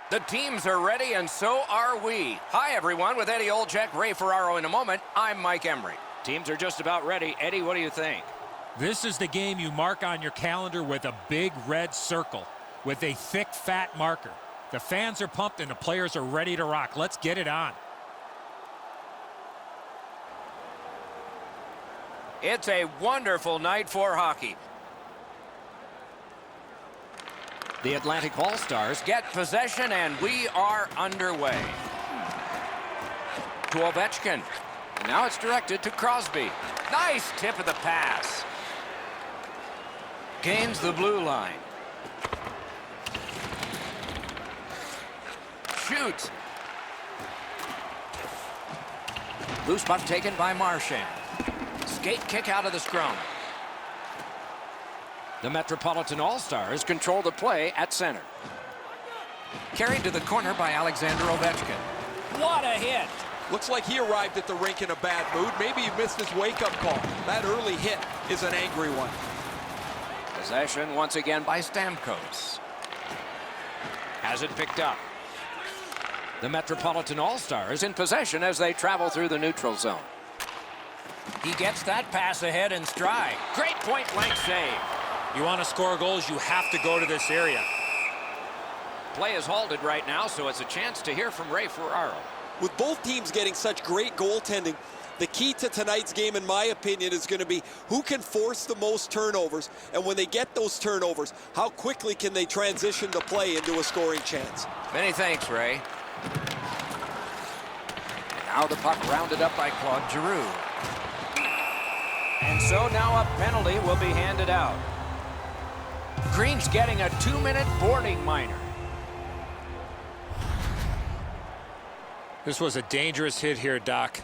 The teams are ready, and so are we. Hi, everyone. With Eddie Olczyk, Ray Ferraro in a moment, I'm Mike Emery. Teams are just about ready. Eddie, what do you think? This is the game you mark on your calendar with a big red circle, with a thick, fat marker. The fans are pumped, and the players are ready to rock. Let's get it on. It's a wonderful night for hockey. The Atlantic All-Stars get possession, and we are underway. To Ovechkin. Now it's directed to Crosby. Nice tip of the pass. Gains the blue line. Shoots. Loose puck taken by Marchand. Skate kick out of the scrum. The Metropolitan All-Stars control the play at center. Carried to the corner by Alexander Ovechkin. What a hit! Looks like he arrived at the rink in a bad mood. Maybe he missed his wake-up call. That early hit is an angry one. Possession once again by Stamkos. Has it picked up. The Metropolitan All-Stars in possession as they travel through the neutral zone. He gets that pass ahead in stride. Great point-blank save. You want to score goals, you have to go to this area. Play is halted right now, so it's a chance to hear from Ray Ferraro. With both teams getting such great goaltending, the key to tonight's game, in my opinion, is going to be who can force the most turnovers, and when they get those turnovers, how quickly can they transition the play into a scoring chance. Many thanks, Ray. And now the puck rounded up by Claude Giroux. And so now a penalty will be handed out. Green's getting a 2-minute boarding minor. This was a dangerous hit here, Doc.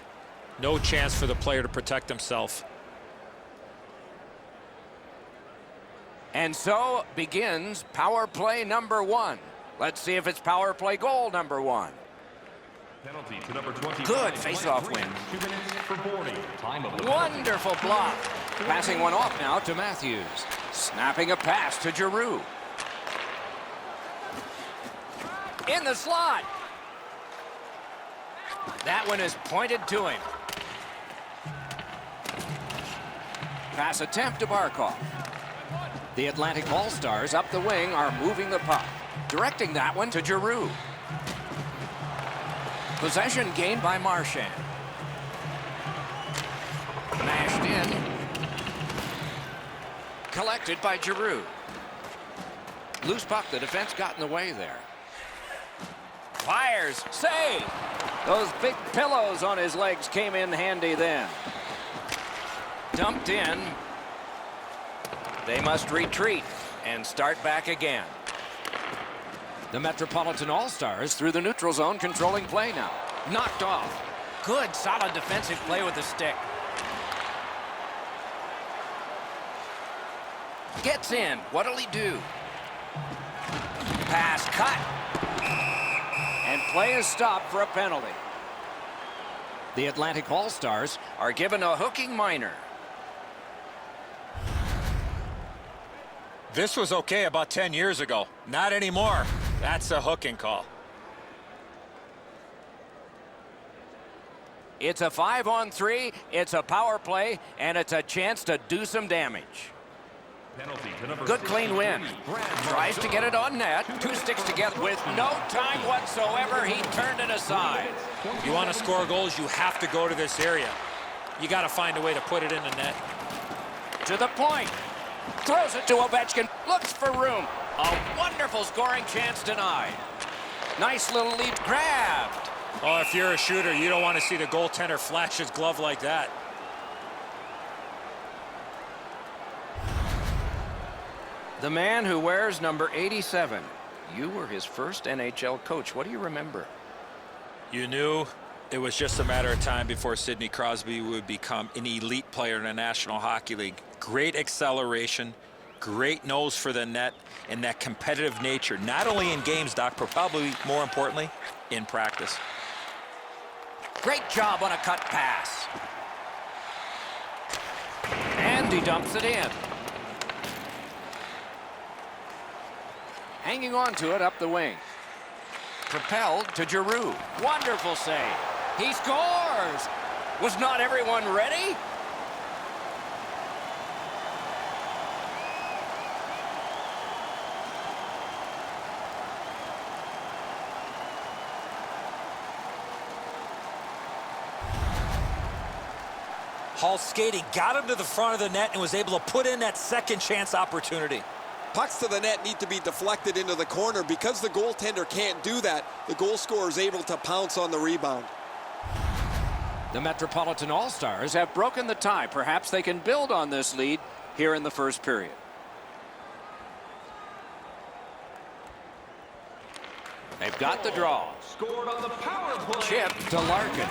No chance for the player to protect himself. And so begins power play number 1. Let's see if it's power play goal number 1. Penalty to number 20. Good face-off win. 2 minutes for boarding. Time of Wonderful block. Passing one off now to Matthews. Snapping a pass to Giroux. In the slot. That one is pointed to him. Pass attempt to Barkov. The Atlantic All-Stars up the wing are moving the puck. Directing that one to Giroux. Possession gained by Marchand. Mashed in. Collected by Giroux. Loose puck, the defense got in the way there. Fires, save! Those big pillows on his legs came in handy then. Dumped in. They must retreat and start back again. The Metropolitan All-Stars through the neutral zone controlling play now. Knocked off. Good, solid defensive play with the stick. Gets in. What'll he do? Pass cut. And play is stopped for a penalty. The Atlantic All-Stars are given a hooking minor. This was okay about 10 years ago. Not anymore. That's a hooking call. It's a 5-on-3, it's a power play, and it's a chance to do some damage. penalty to number Good clean win. Tries to get it on net. Two sticks together with no time whatsoever. He turned it aside. You want to score goals, you have to go to this area. You got to find a way to put it in the net. To the point. Throws it to Ovechkin. Looks for room. A wonderful scoring chance denied. Nice little lead grabbed. Oh, if you're a shooter, you don't want to see the goaltender flash his glove like that. The man who wears number 87. You were his first NHL coach. What do you remember? You knew it was just a matter of time before Sidney Crosby would become an elite player in the National Hockey League. Great acceleration, great nose for the net, and that competitive nature, not only in games, Doc, but probably more importantly, in practice. Great job on a cut pass. And he dumps it in. Hanging on to it up the wing. propelled to Giroux. Wonderful save. He scores. Was not everyone ready? Hall skating, got him to the front of the net and was able to put in that second chance opportunity. Pucks to the net need to be deflected into the corner. Because the goaltender can't do that, the goal scorer is able to pounce on the rebound. The Metropolitan All-Stars have broken the tie. Perhaps they can build on this lead here in the first period. They've got the draw. Scored on the power play. Chip to Larkin.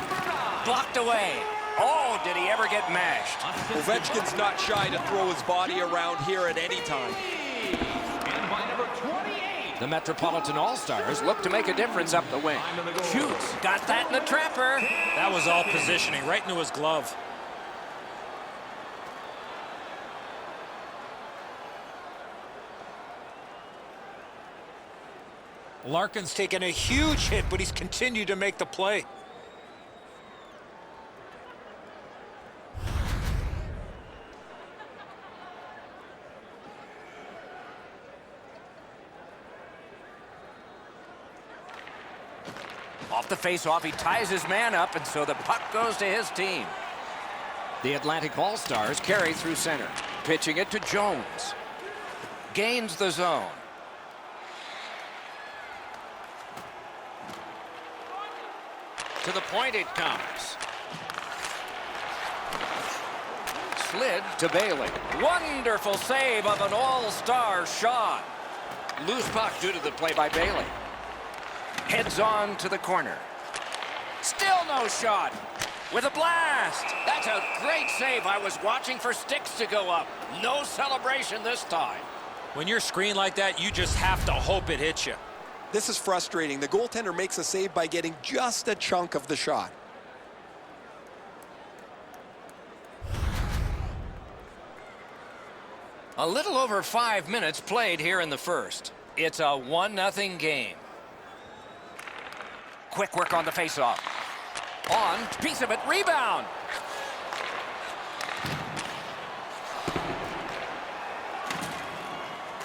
Blocked away. Oh, did he ever get mashed? Ovechkin's not shy to throw his body around here at any time. And by number 28. The Metropolitan All-Stars look to make a difference up the wing. Shoots. Got that in the trapper. That was all positioning, right into his glove. Larkin's taken a huge hit, but he's continued to make the play. Off the face-off, he ties his man up, and so the puck goes to his team. The Atlantic All-Stars carry through center. Pitching it to Jones. Gains the zone. To the point it comes. Slid to Bailey. Wonderful save of an all-star shot. Loose puck due to the play by Bailey. Heads on to the corner. Still no shot. With a blast. That's a great save. I was watching for sticks to go up. No celebration this time. When you're screened like that, you just have to hope it hits you. This is frustrating. The goaltender makes a save by getting just a chunk of the shot. A little over 5 minutes played here in the first. It's a 1-0 game. Quick work on the faceoff. On, piece of it, rebound.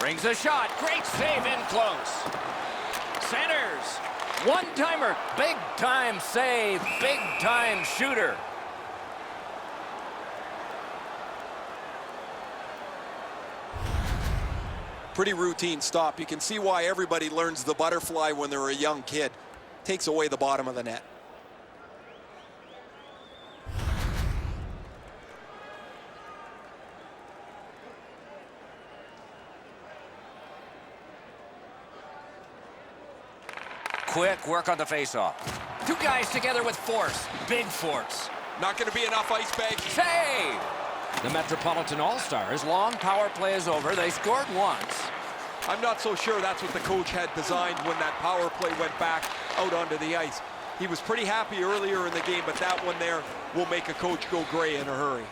Brings a shot, great save in close. Centers, one-timer, big-time save, big-time shooter. Pretty routine stop. You can see why everybody learns the butterfly when they're a young kid. Takes away the bottom of the net. Quick work on the faceoff. Two guys together with force, big force. Not going to be enough ice bag. Save! The Metropolitan All-Stars' long power play is over. They scored once. I'm not so sure that's what the coach had designed when that power play went back out onto the ice. He was pretty happy earlier in the game, but that one there will make a coach go gray in a hurry.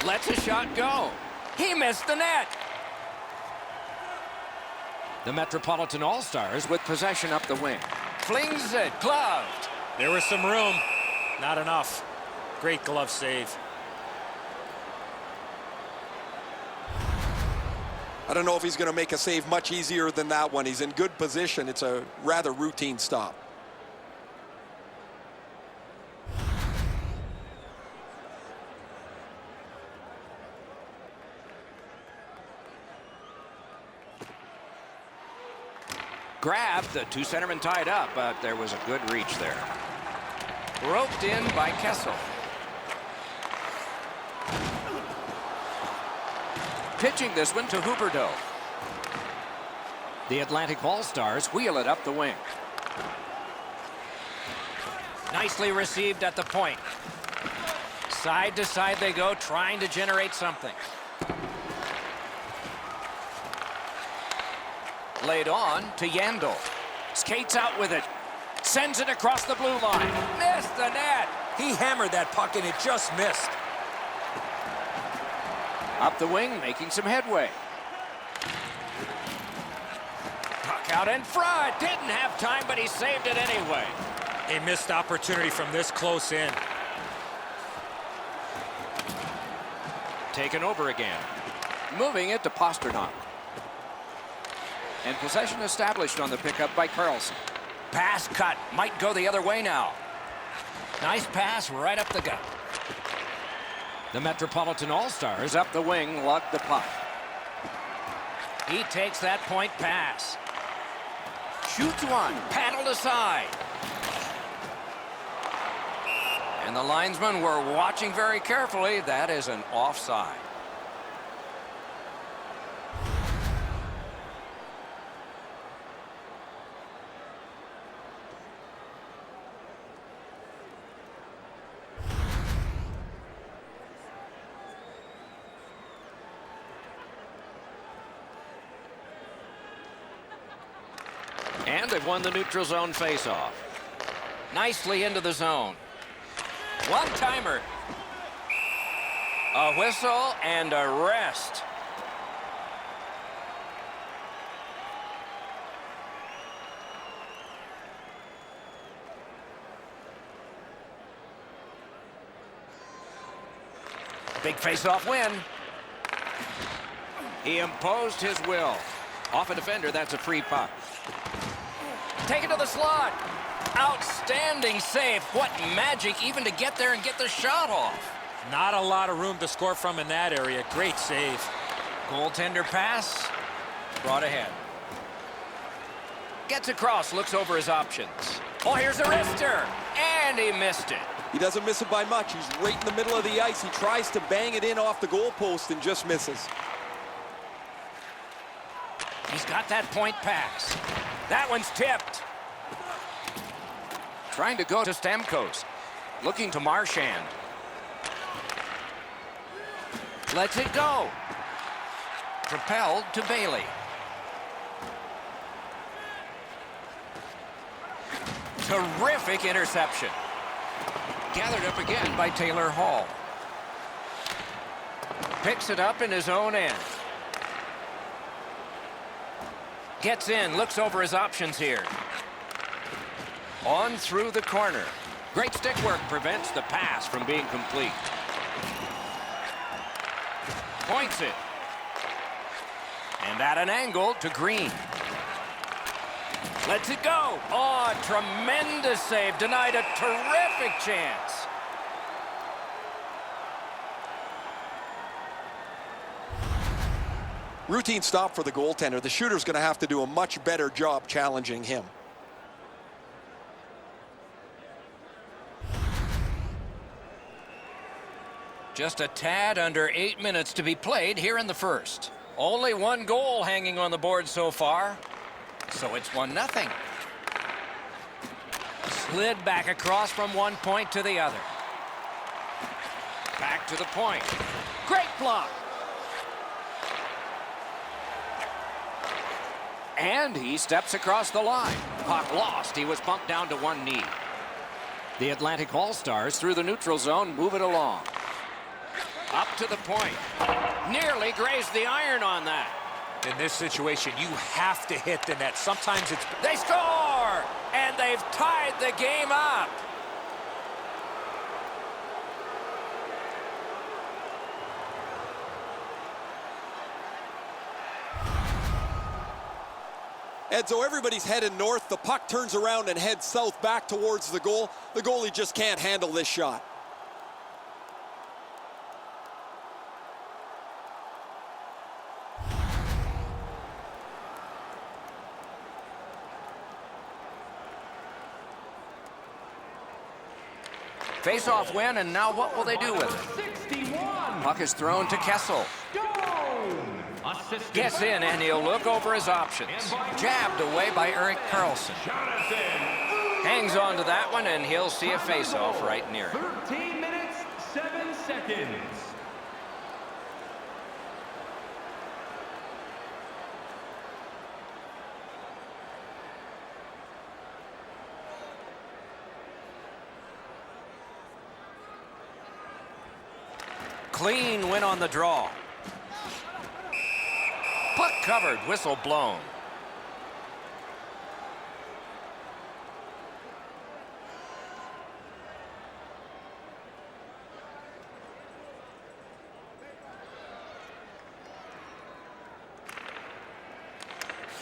Lets a shot go. He missed the net. The Metropolitan All-Stars with possession up the wing. Flings it, gloved. There was some room, not enough. Great glove save. I don't know if he's going to make a save much easier than that one. He's in good position. It's a rather routine stop. Grabbed, the two centermen tied up, but there was a good reach there. Roped in by Kessel. Pitching this one to Huberdeau. The Atlantic All-Stars wheel it up the wing. Nicely received at the point. Side to side they go, trying to generate something. Laid on to Yandel. Skates out with it. Sends it across the blue line. Missed the net. He hammered that puck and it just missed. Up the wing, making some headway. Puck out in front. Didn't have time, but he saved it anyway. A missed opportunity from this close in. Taken over again. Moving it to Pasternak. And possession established on the pickup by Carlson. Pass cut. Might go the other way now. Nice pass right up the gut. The Metropolitan All-Stars up the wing lug the puck. He takes that point pass. Shoots one. Paddled aside. And the linesmen were watching very carefully. That is an offside. And they've won the neutral zone faceoff. Nicely into the zone. One-timer. A whistle and a rest. Big face-off win. He imposed his will. Off a defender, that's a free puck. Take it to the slot. Outstanding save. What magic even to get there and get the shot off. Not a lot of room to score from in that area. Great save. Goaltender pass. Brought ahead. Gets across, looks over his options. Oh, here's a wrister. And he missed it. He doesn't miss it by much. He's right in the middle of the ice. He tries to bang it in off the goalpost and just misses. He's got that point pass. That one's tipped. Trying to go to Stamkos. Looking to Marchand. Lets it go. Propelled to Bailey. Terrific interception. Gathered up again by Taylor Hall. Picks it up in his own end. Gets in, looks over his options here. On through the corner. Great stick work prevents the pass from being complete. Points it. And at an angle to Green. Lets it go. Oh, tremendous save. Denied a terrific chance. Routine stop for the goaltender. The shooter's going to have to do a much better job challenging him. Just a tad under 8 minutes to be played here in the first. Only one goal hanging on the board so far. So it's 1-0. Slid back across from one point to the other. Back to the point. Great block. And he steps across the line. Puck lost. He was bumped down to one knee. The Atlantic All-Stars through the neutral zone move it along. Up to the point. Nearly grazed the iron on that. In this situation, you have to hit the net. Sometimes it's... They score! And they've tied the game up. Edzo, everybody's heading north. The puck turns around and heads south back towards the goal. The goalie just can't handle this shot. Face-off win, and now what will they do with it? 61. Puck is thrown to Kessel. Gets in, and he'll look over his options. Jabbed away by Erik Karlsson. Hangs on to that one, and he'll see a face-off right near it. 13 minutes, 7 seconds. Clean win on the draw. Puck covered, whistle blown.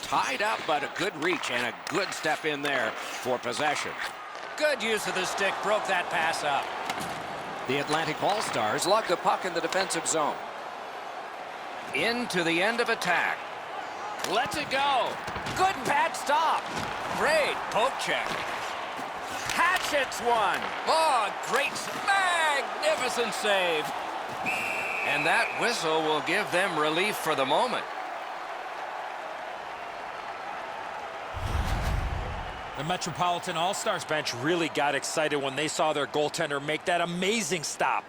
Tied up, but a good reach and a good step in there for possession. Good use of the stick, broke that pass up. The Atlantic All-Stars lug the puck in the defensive zone. Into the end of attack. Lets it go. Good pad stop. Great poke check. Hatchets one. Oh, great, magnificent save. And that whistle will give them relief for the moment. The Metropolitan All-Stars bench really got excited when they saw their goaltender make that amazing stop.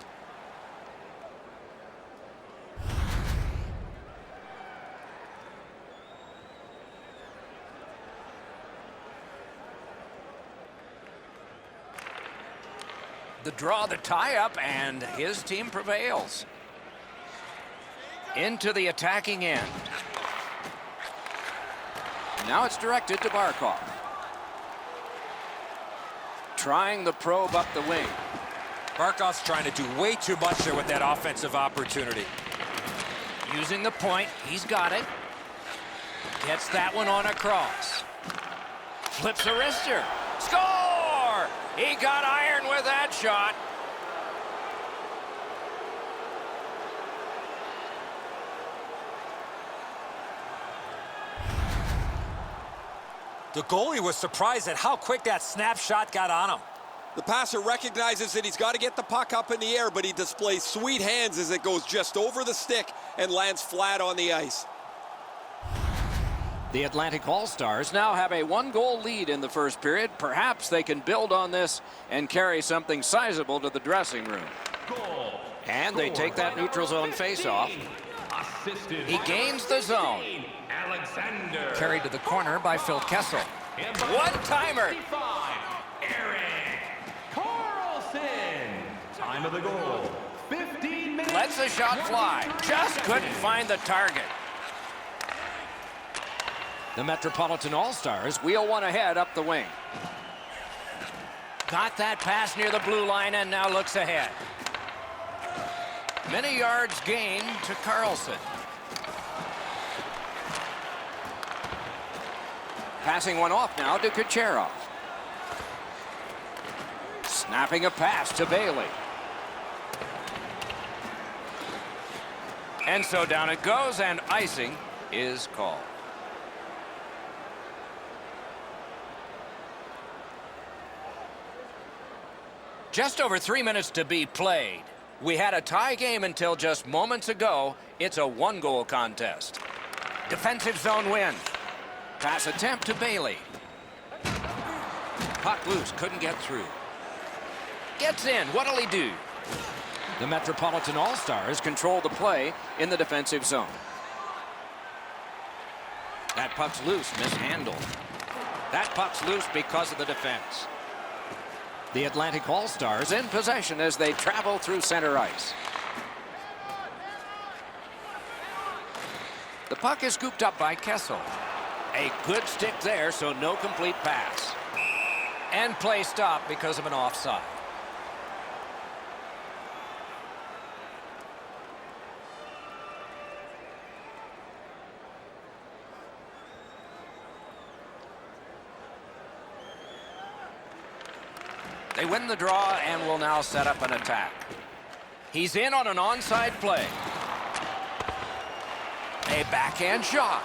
The draw, the tie-up, and his team prevails. Into the attacking end. Now it's directed to Barkov. Trying the probe up the wing. Barkov's trying to do way too much there with that offensive opportunity. Using the point, he's got it. Gets that one on across. Flips a wrister. Score! He got iron with that shot. The goalie was surprised at how quick that snapshot got on him. The passer recognizes that he's got to get the puck up in the air, but he displays sweet hands as it goes just over the stick and lands flat on the ice. The Atlantic All-Stars now have a one-goal lead in the first period. Perhaps they can build on this and carry something sizable to the dressing room. Goal. And they take that neutral zone face-off. Assisted He by gains the zone. Alexander. Carried to the corner by Phil Kessel. And by One-timer. 55, Eric Carlson. Time of the goal, 15 minutes. Lets the shot fly. Just couldn't find the target. The Metropolitan All-Stars wheel one ahead up the wing. Got that pass near the blue line and now looks ahead. Many yards gained to Carlson. Passing one off now to Kucherov. Snapping a pass to Bailey. And so down it goes, and icing is called. Just over 3 minutes to be played. We had a tie game until just moments ago. It's a one-goal contest. Defensive zone win. Pass attempt to Bailey. Puck loose, couldn't get through. Gets in, what'll he do? The Metropolitan All-Stars control the play in the defensive zone. That puck's loose, mishandled. That puck's loose because of the defense. The Atlantic All-Stars in possession as they travel through center ice. The puck is scooped up by Kessel. A good stick there, so no complete pass. And play stopped because of an offside. They win the draw and will now set up an attack. He's in on an onside play. A backhand shot.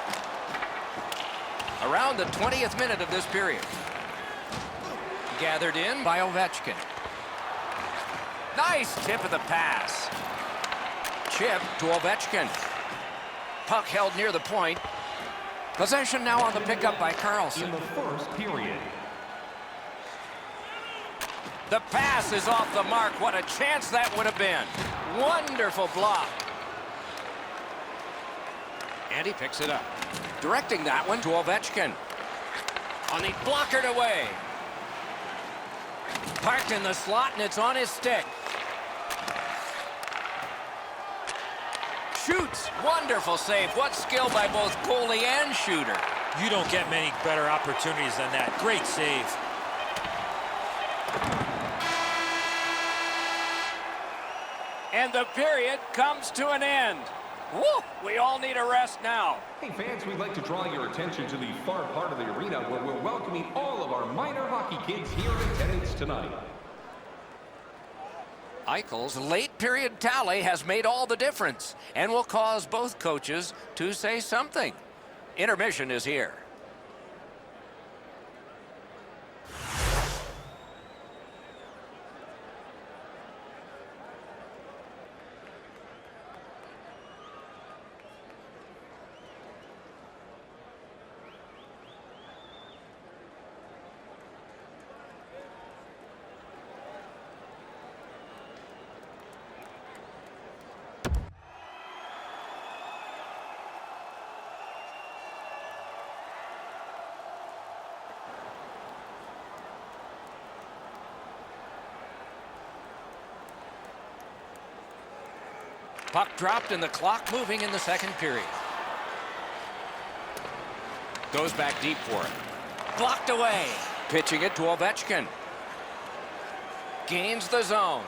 Around the 20th minute of this period. Gathered in by Ovechkin. Nice tip of the pass. Chip to Ovechkin. Puck held near the point. Possession now on the pickup by Carlson. In the first period. The pass is off the mark. What a chance that would have been. Wonderful block. And he picks it up. Directing that one to Ovechkin. On the blockered away. Parked in the slot, and it's on his stick. Shoots. Wonderful save. What skill by both goalie and shooter. You don't get many better opportunities than that. Great save. And the period comes to an end. Woo! We all need a rest now. Hey fans, we'd like to draw your attention to the far part of the arena where we're welcoming all of our minor hockey kids here in attendance tonight. Eichel's late period tally has made all the difference and will cause both coaches to say something. Intermission is here. Puck dropped and the clock moving in the second period. Goes back deep for it. Blocked away. Pitching it to Ovechkin. Gains the zone.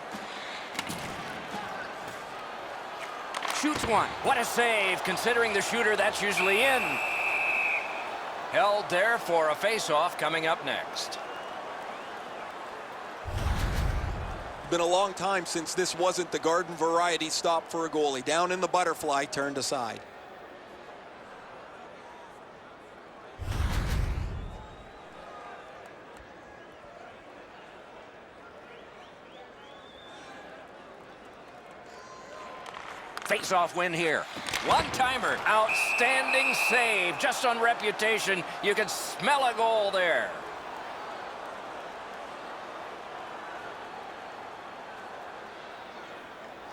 Shoots one. What a save, considering the shooter that's usually in. Held there for a face-off coming up next. Been a long time since this wasn't the garden variety stop for a goalie. Down in the butterfly, turned aside. Face-off win here. One-timer. Outstanding save. Just on reputation, you can smell a goal there.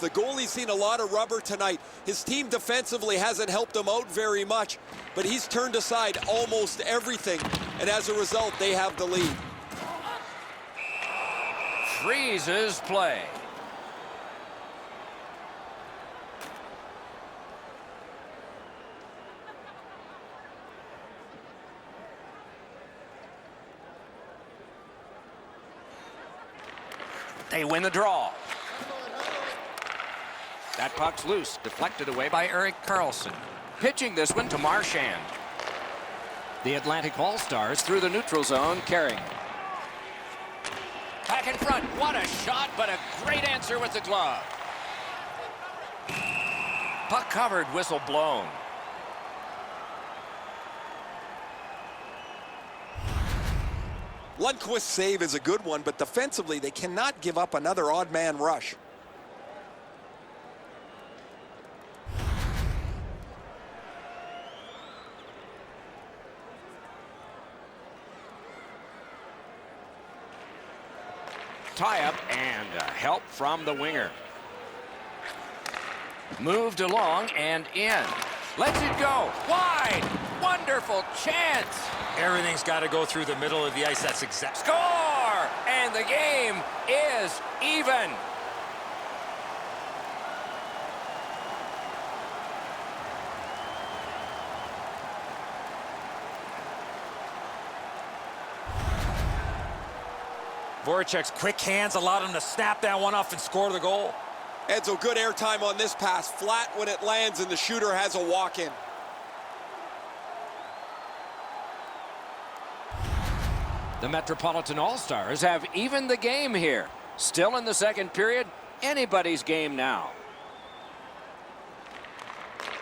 The goalie's seen a lot of rubber tonight. His team defensively hasn't helped him out very much, but he's turned aside almost everything, and as a result, they have the lead. Freezes play. They win the draw. That puck's loose, deflected away by Erik Karlsson. Pitching this one to Marchand. The Atlantic All-Stars through the neutral zone, carrying. Back in front, what a shot, but a great answer with the glove. Puck covered, whistle blown. Lundqvist's save is a good one, but defensively, they cannot give up another odd man rush. Tie-up and help from the winger. Moved along and in. Lets it go. Wide. Wonderful chance. Everything's got to go through the middle of the ice. That's exact. Score! And the game is even. Voracek's quick hands allowed him to snap that one off and score the goal. Edzo, good airtime on this pass. Flat when it lands, and the shooter has a walk-in. The Metropolitan All-Stars have evened the game here. Still in the second period, anybody's game now.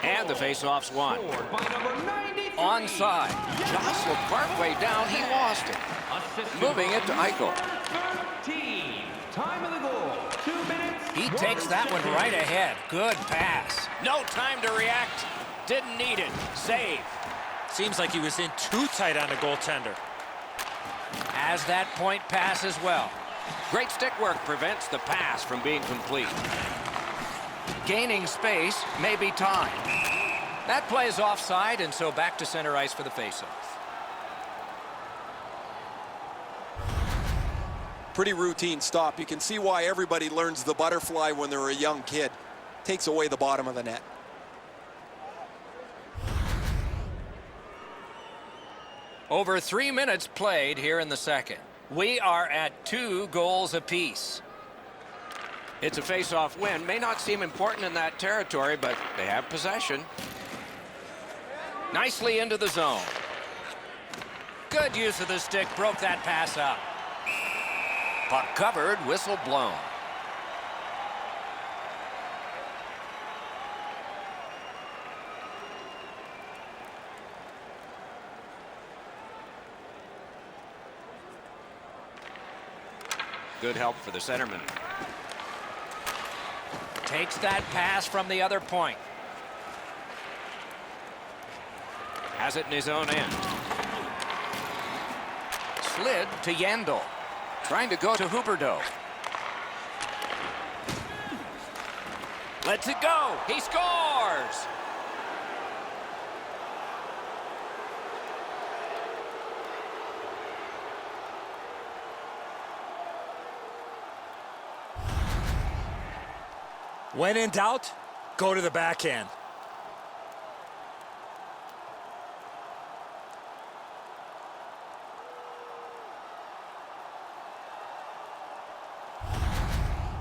And the face-off's won. Onside. Jostled partway down, he lost it. Moving it to Eichel. Time of the goal, 2 minutes. He takes that one right ahead. Good pass. No time to react. Didn't need it. Save. Seems like he was in too tight on the goaltender. Has that point pass as well. Great stick work prevents the pass from being complete. Gaining space, maybe time. That play is offside, and so back to center ice for the faceoff. Pretty routine stop. You can see why everybody learns the butterfly when they're a young kid. Takes away the bottom of the net. Over 3 minutes played here in the second. We are at 2 goals apiece. It's a face-off win. May not seem important in that territory, but they have possession. Nicely into the zone. Good use of the stick. Broke that pass up. Puck covered. Whistle blown. Good help for the centerman. Takes that pass from the other point. Has it in his own end. Slid to Yandel. Trying to go to Huberdeau. Lets it go. He scores! When in doubt, go to the backhand.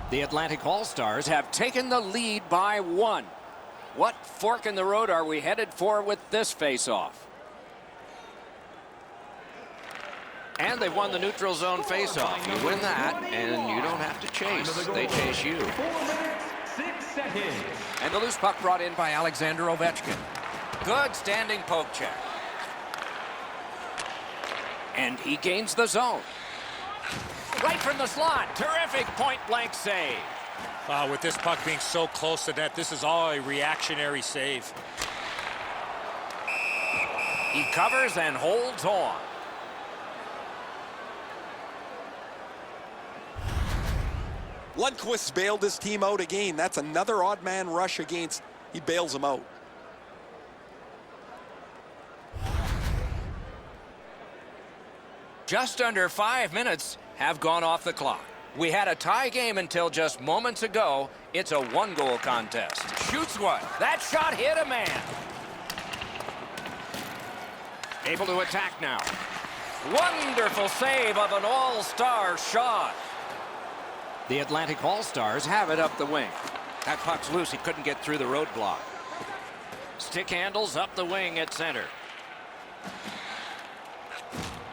The Atlantic All-Stars have taken the lead by 1. What fork in the road are we headed for with this face-off? And they've won the neutral zone face-off. You win that, and you don't have to chase. They chase you. 4 minutes, 6 seconds. And the loose puck brought in by Alexander Ovechkin. Good standing poke check. And he gains the zone. Right from the slot. Terrific point-blank save. With this puck being so close to net, this is all a reactionary save. He covers and holds on. Lundqvist bailed his team out again. That's another odd man rush against. He bails him out. Just under 5 minutes have gone off the clock. We had a tie game until just moments ago. It's a 1-goal contest. Shoots one. That shot hit a man. Able to attack now. Wonderful save of an all-star shot. The Atlantic All-Stars have it up the wing. That puck's loose. He couldn't get through the roadblock. Stick handles up the wing at center.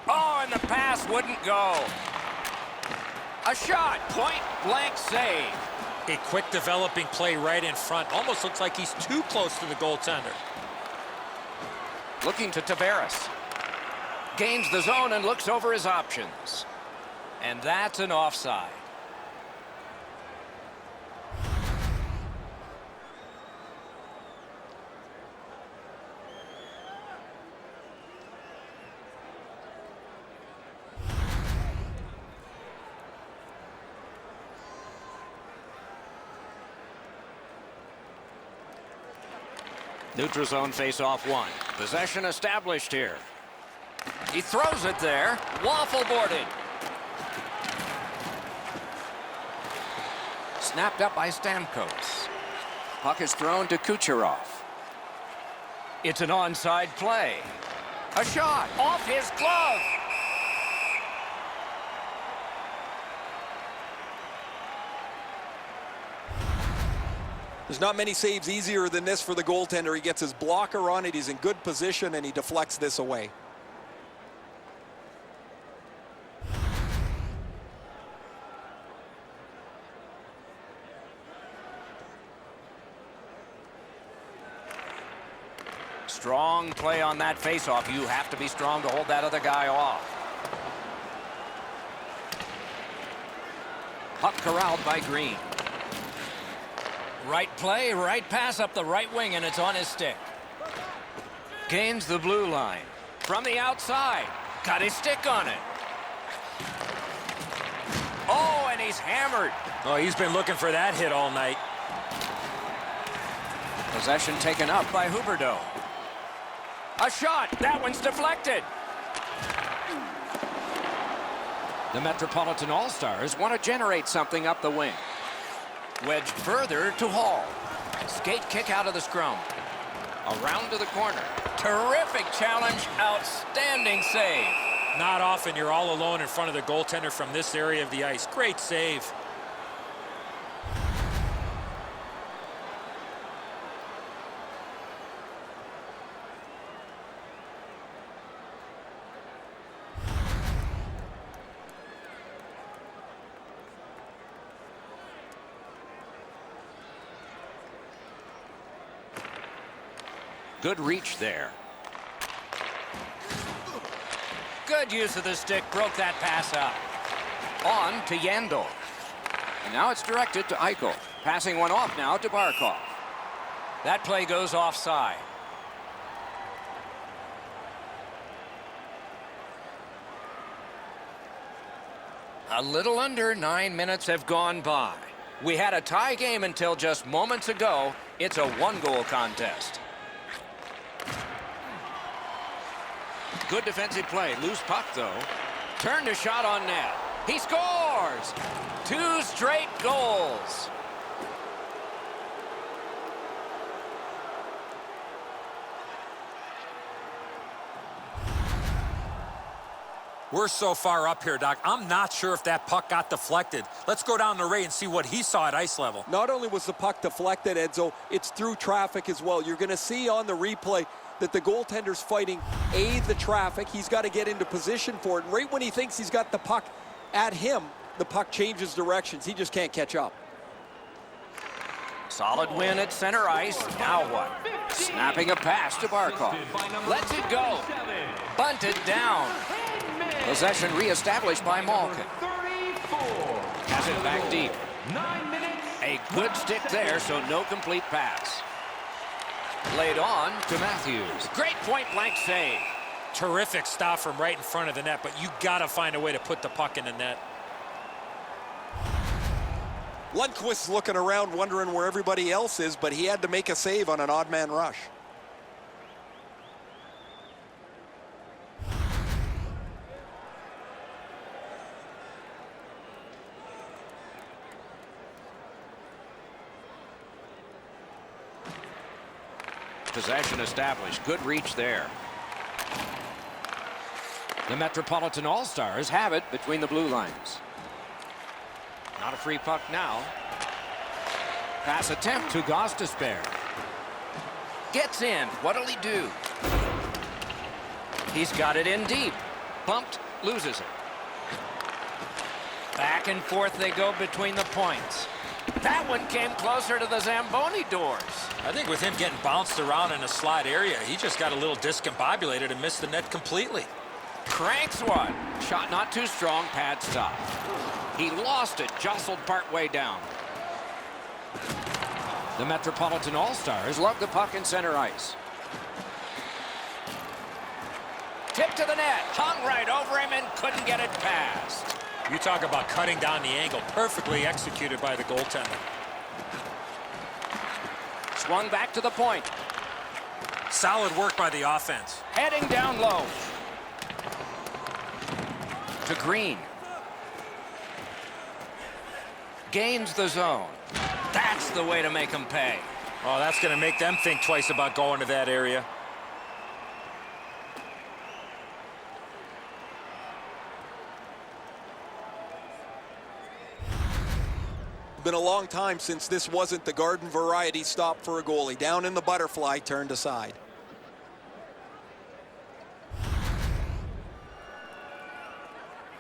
Oh, and the pass wouldn't go. A shot. Point-blank save. A quick developing play right in front. Almost looks like he's too close to the goaltender. Looking to Tavares. Gains the zone and looks over his options. And that's an offside. Neutral zone face-off 1. Possession established here. He throws it there. Waffle boarded. Snapped up by Stamkos. Puck is thrown to Kucherov. It's an onside play. A shot off his glove. There's not many saves easier than this for the goaltender. He gets his blocker on it. He's in good position, and he deflects this away. Strong play on that faceoff. You have to be strong to hold that other guy off. Puck corralled by Green. Right play, right pass up the right wing, and it's on his stick. Gains the blue line. From the outside. Got his stick on it. Oh, and he's hammered. Oh, he's been looking for that hit all night. Possession taken up by Huberdeau. A shot. That one's deflected. The Metropolitan All-Stars want to generate something up the wing. Wedged further to Hall. Skate kick out of the scrum. Around to the corner. Terrific challenge. Outstanding save. Not often you're all alone in front of the goaltender from this area of the ice. Great save. Good reach there. Good use of the stick. Broke that pass up. On to Yandel. And now it's directed to Eichel. Passing one off now to Barkov. That play goes offside. A little under 9 minutes have gone by. We had a tie game until just moments ago. It's a one-goal contest. Good defensive play. Loose puck, though. Turned a shot on net. He scores! 2 straight goals. We're so far up here, Doc. I'm not sure if that puck got deflected. Let's go down to Ray and see what he saw at ice level. Not only was the puck deflected, Edzo, it's through traffic as well. You're going to see on the replay that the goaltender's fighting the traffic. He's got to get into position for it. And right when he thinks he's got the puck at him, the puck changes directions. He just can't catch up. Solid win at center ice. Now what? Snapping a pass to Barkov. Lets it go. Bunted down. Possession reestablished by Malkin. Has it back deep. A good stick there, so no complete pass. Laid on to Matthews. Great point-blank save. Terrific stop from right in front of the net, but you got to find a way to put the puck in the net. Lundqvist's looking around wondering where everybody else is, but he had to make a save on an odd man rush. Possession established. Good reach there. The Metropolitan All-Stars have it between the blue lines. Not a free puck now. Pass attempt to Gostisbehere. Gets in. What'll he do? He's got it in deep. Bumped. Loses it. Back and forth they go between the points. That one came closer to the Zamboni doors. I think with him getting bounced around in a slot area, he just got a little discombobulated and missed the net completely. Cranks one. Shot not too strong. Pad stop. He lost it. Jostled partway down. The Metropolitan All-Stars love the puck in center ice. Tip to the net. Hung right over him and couldn't get it past. You talk about cutting down the angle. Perfectly executed by the goaltender. Swung back to the point. Solid work by the offense. Heading down low. To Green. Gains the zone. That's the way to make them pay. Oh, that's going to make them think twice about going to that area. Been a long time since this wasn't the garden variety stop for a goalie. Down in the butterfly, turned aside.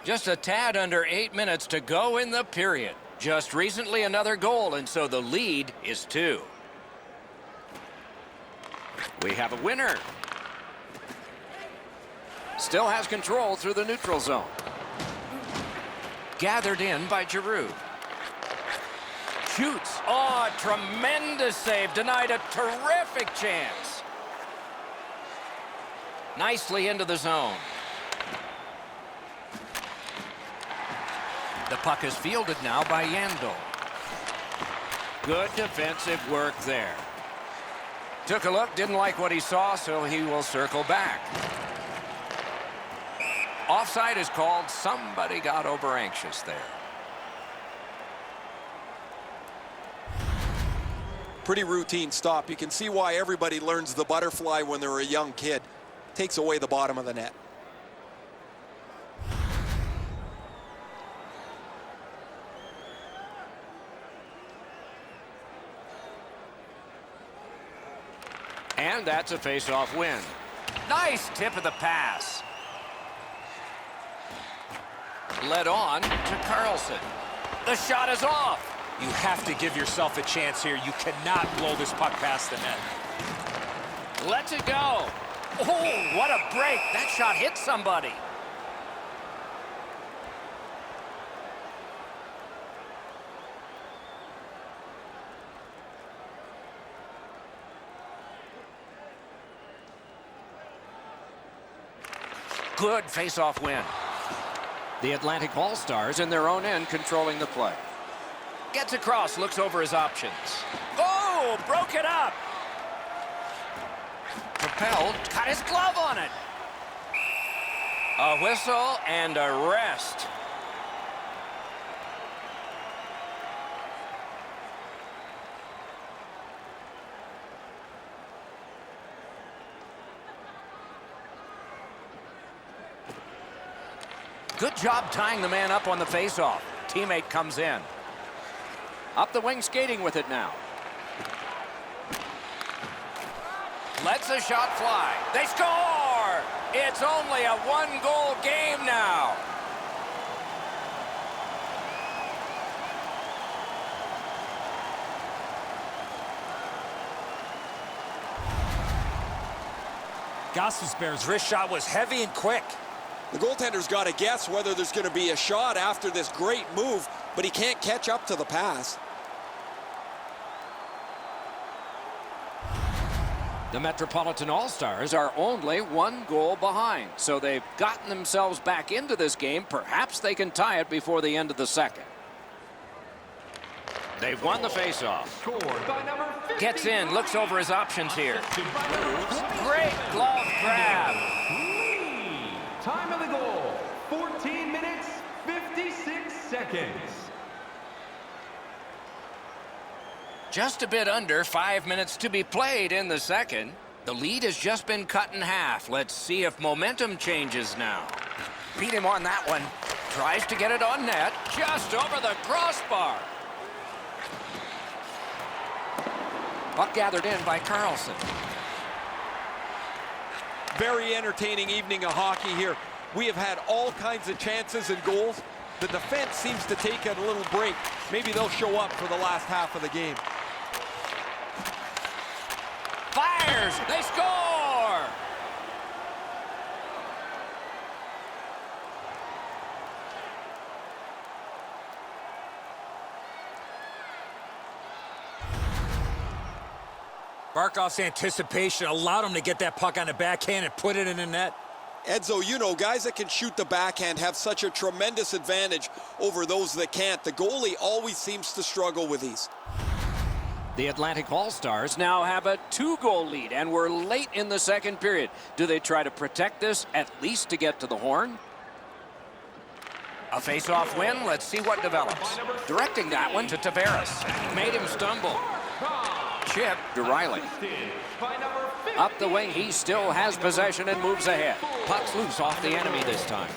Just a tad under 8 minutes to go in the period. Just recently another goal, and so the lead is 2. We have a winner. Still has control through the neutral zone. Gathered in by Giroux. Shoots. Oh, a tremendous save. Denied a terrific chance. Nicely into the zone. The puck is fielded now by Yandel. Good defensive work there. Took a look, didn't like what he saw, so he will circle back. Offside is called. Somebody got over anxious there. Pretty routine stop. You can see why everybody learns the butterfly when they're a young kid. Takes away the bottom of the net. And that's a face-off win. Nice tip of the pass. Led on to Carlson. The shot is off. You have to give yourself a chance here. You cannot blow this puck past the net. Lets it go. Oh, what a break. That shot hit somebody. Good face-off win. The Atlantic All-Stars in their own end controlling the play. Gets across, looks over his options. Oh, broke it up. Propelled, got his glove on it. A whistle and a rest. Good job tying the man up on the faceoff. Teammate comes in. Up the wing skating with it now. Lets the shot fly. They score! It's only a one-goal game now. Gostisbehere's wrist shot was heavy and quick. The goaltender's got to guess whether there's going to be a shot after this great move, but he can't catch up to the pass. The Metropolitan All-Stars are only one goal behind, so they've gotten themselves back into this game. Perhaps they can tie it before the end of the second. They've won the face-off. Gets in, looks over his options here. Great glove grab. Time of the goal, 14 minutes, 56 seconds. Just a bit under 5 minutes to be played in the second. The lead has just been cut in half. Let's see if momentum changes now. Beat him on that one. Tries to get it on net. Just over the crossbar. Puck gathered in by Carlson. Very entertaining evening of hockey here. We have had all kinds of chances and goals. The defense seems to take a little break. Maybe they'll show up for the last half of the game. Fires! They score! Barkov's anticipation allowed him to get that puck on the backhand and put it in the net. Edzo, you know, guys that can shoot the backhand have such a tremendous advantage over those that can't. The goalie always seems to struggle with these. The Atlantic All-Stars now have a 2-goal lead, and we're late in the second period. Do they try to protect this, at least to get to the horn? A face-off win. Let's see what develops. Directing that one to Tavares. Made him stumble. Chip to Riley. Up the wing, he still has possession and moves ahead. Puck's loose off the enemy this time.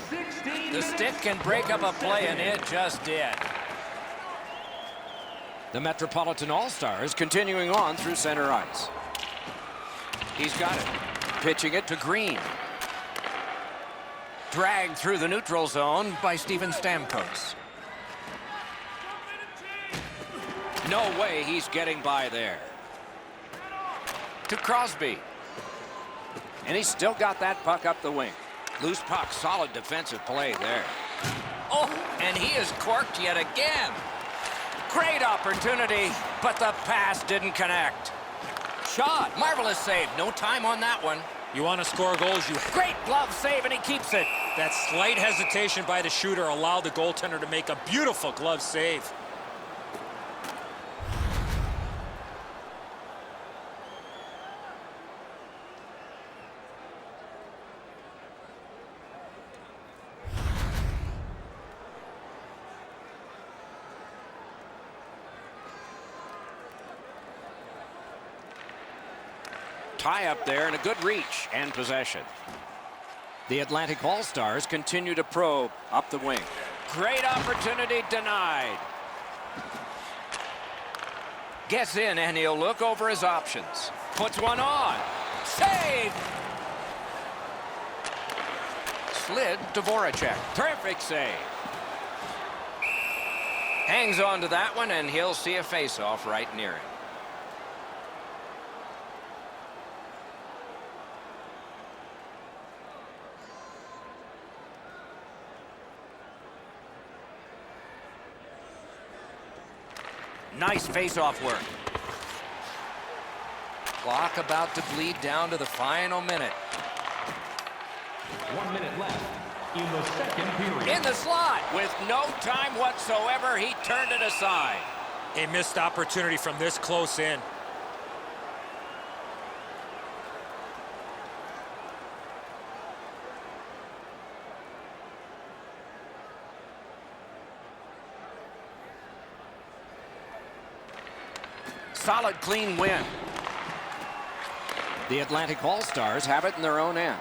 The stick can break up a play, and it just did. The Metropolitan All-Stars continuing on through center ice. He's got it. Pitching it to Green. Dragged through the neutral zone by Steven Stamkos. No way he's getting by there. To Crosby. And he's still got that puck up the wing. Loose puck, solid defensive play there. Oh, and he is corked yet again. Great opportunity, but the pass didn't connect. Shot, marvelous save. No time on that one. You want to score goals, you... Great glove save, and he keeps it. That slight hesitation by the shooter allowed the goaltender to make a beautiful glove save. Tie up there and a good reach and possession. The Atlantic All-Stars continue to probe up the wing. Great opportunity denied. Gets in and he'll look over his options. Puts one on. Save! Slid to Voracek. Terrific save. Hangs on to that one and he'll see a face-off right near him. Nice face-off work. Clock about to bleed down to the final minute. 1 minute left in the second period. In the slot with no time whatsoever. He turned it aside. A missed opportunity from this close in. Solid, clean win. The Atlantic All-Stars have it in their own end.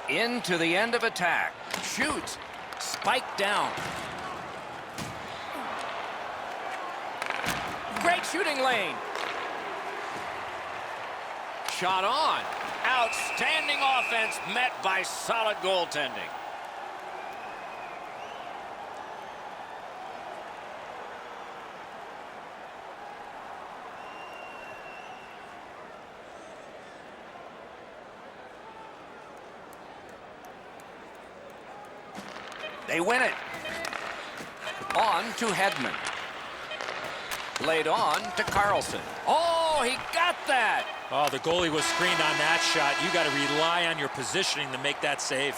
Into the end of attack. Shoots. Spike down. Great shooting lane. Shot on. Outstanding offense met by solid goaltending. They win it. On to Hedman. Laid on to Carlson. Oh, he got that. Oh, the goalie was screened on that shot. You got to rely on your positioning to make that save.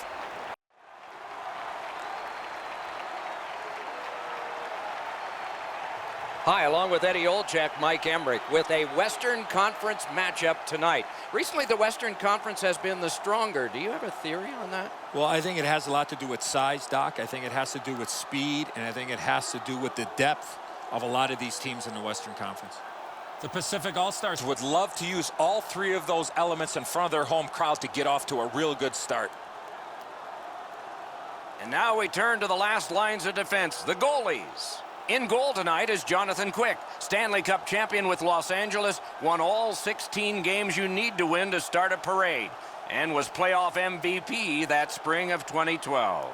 Hi, along with Eddie Olczyk, Mike Emmerich, with a Western Conference matchup tonight. Recently, the Western Conference has been the stronger. Do you have a theory on that? Well, I think it has a lot to do with size, Doc. I think it has to do with speed, and I think it has to do with the depth of a lot of these teams in the Western Conference. The Pacific All-Stars would love to use all three of those elements in front of their home crowd to get off to a real good start. And now we turn to the last lines of defense, the goalies. In goal tonight is Jonathan Quick, Stanley Cup champion with Los Angeles, won all 16 games you need to win to start a parade, and was playoff MVP that spring of 2012.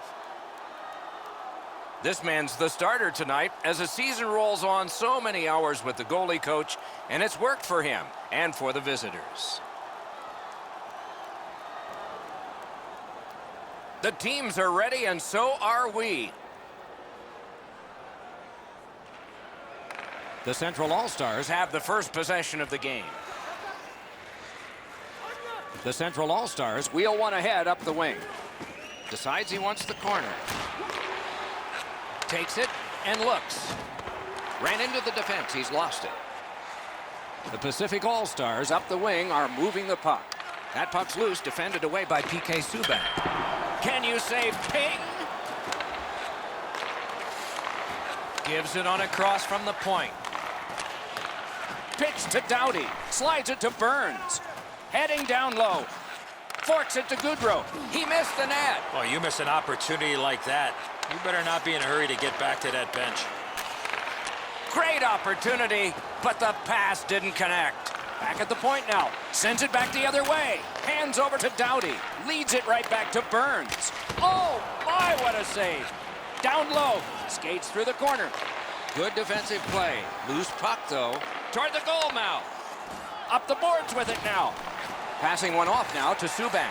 This man's the starter tonight as the season rolls on. So many hours with the goalie coach, and it's worked for him and for the visitors. The teams are ready, and so are we. The Central All-Stars have the first possession of the game. The Central All-Stars wheel one ahead up the wing. Decides he wants the corner. Takes it and looks. Ran into the defense. He's lost it. The Pacific All-Stars up the wing are moving the puck. That puck's loose, defended away by P.K. Subban. Can you say ping? Gives it on a cross from the point. Pitch to Doughty. Slides it to Burns. Heading down low. Forks it to Goodrow. He missed the net. Oh, you miss an opportunity like that. You better not be in a hurry to get back to that bench. Great opportunity, but the pass didn't connect. Back at the point now. Sends it back the other way. Hands over to Doughty. Leads it right back to Burns. Oh, my, what a save. Down low. Skates through the corner. Good defensive play. Loose puck, though. Toward the goal mouth. Up the boards with it now. Passing one off now to Subban.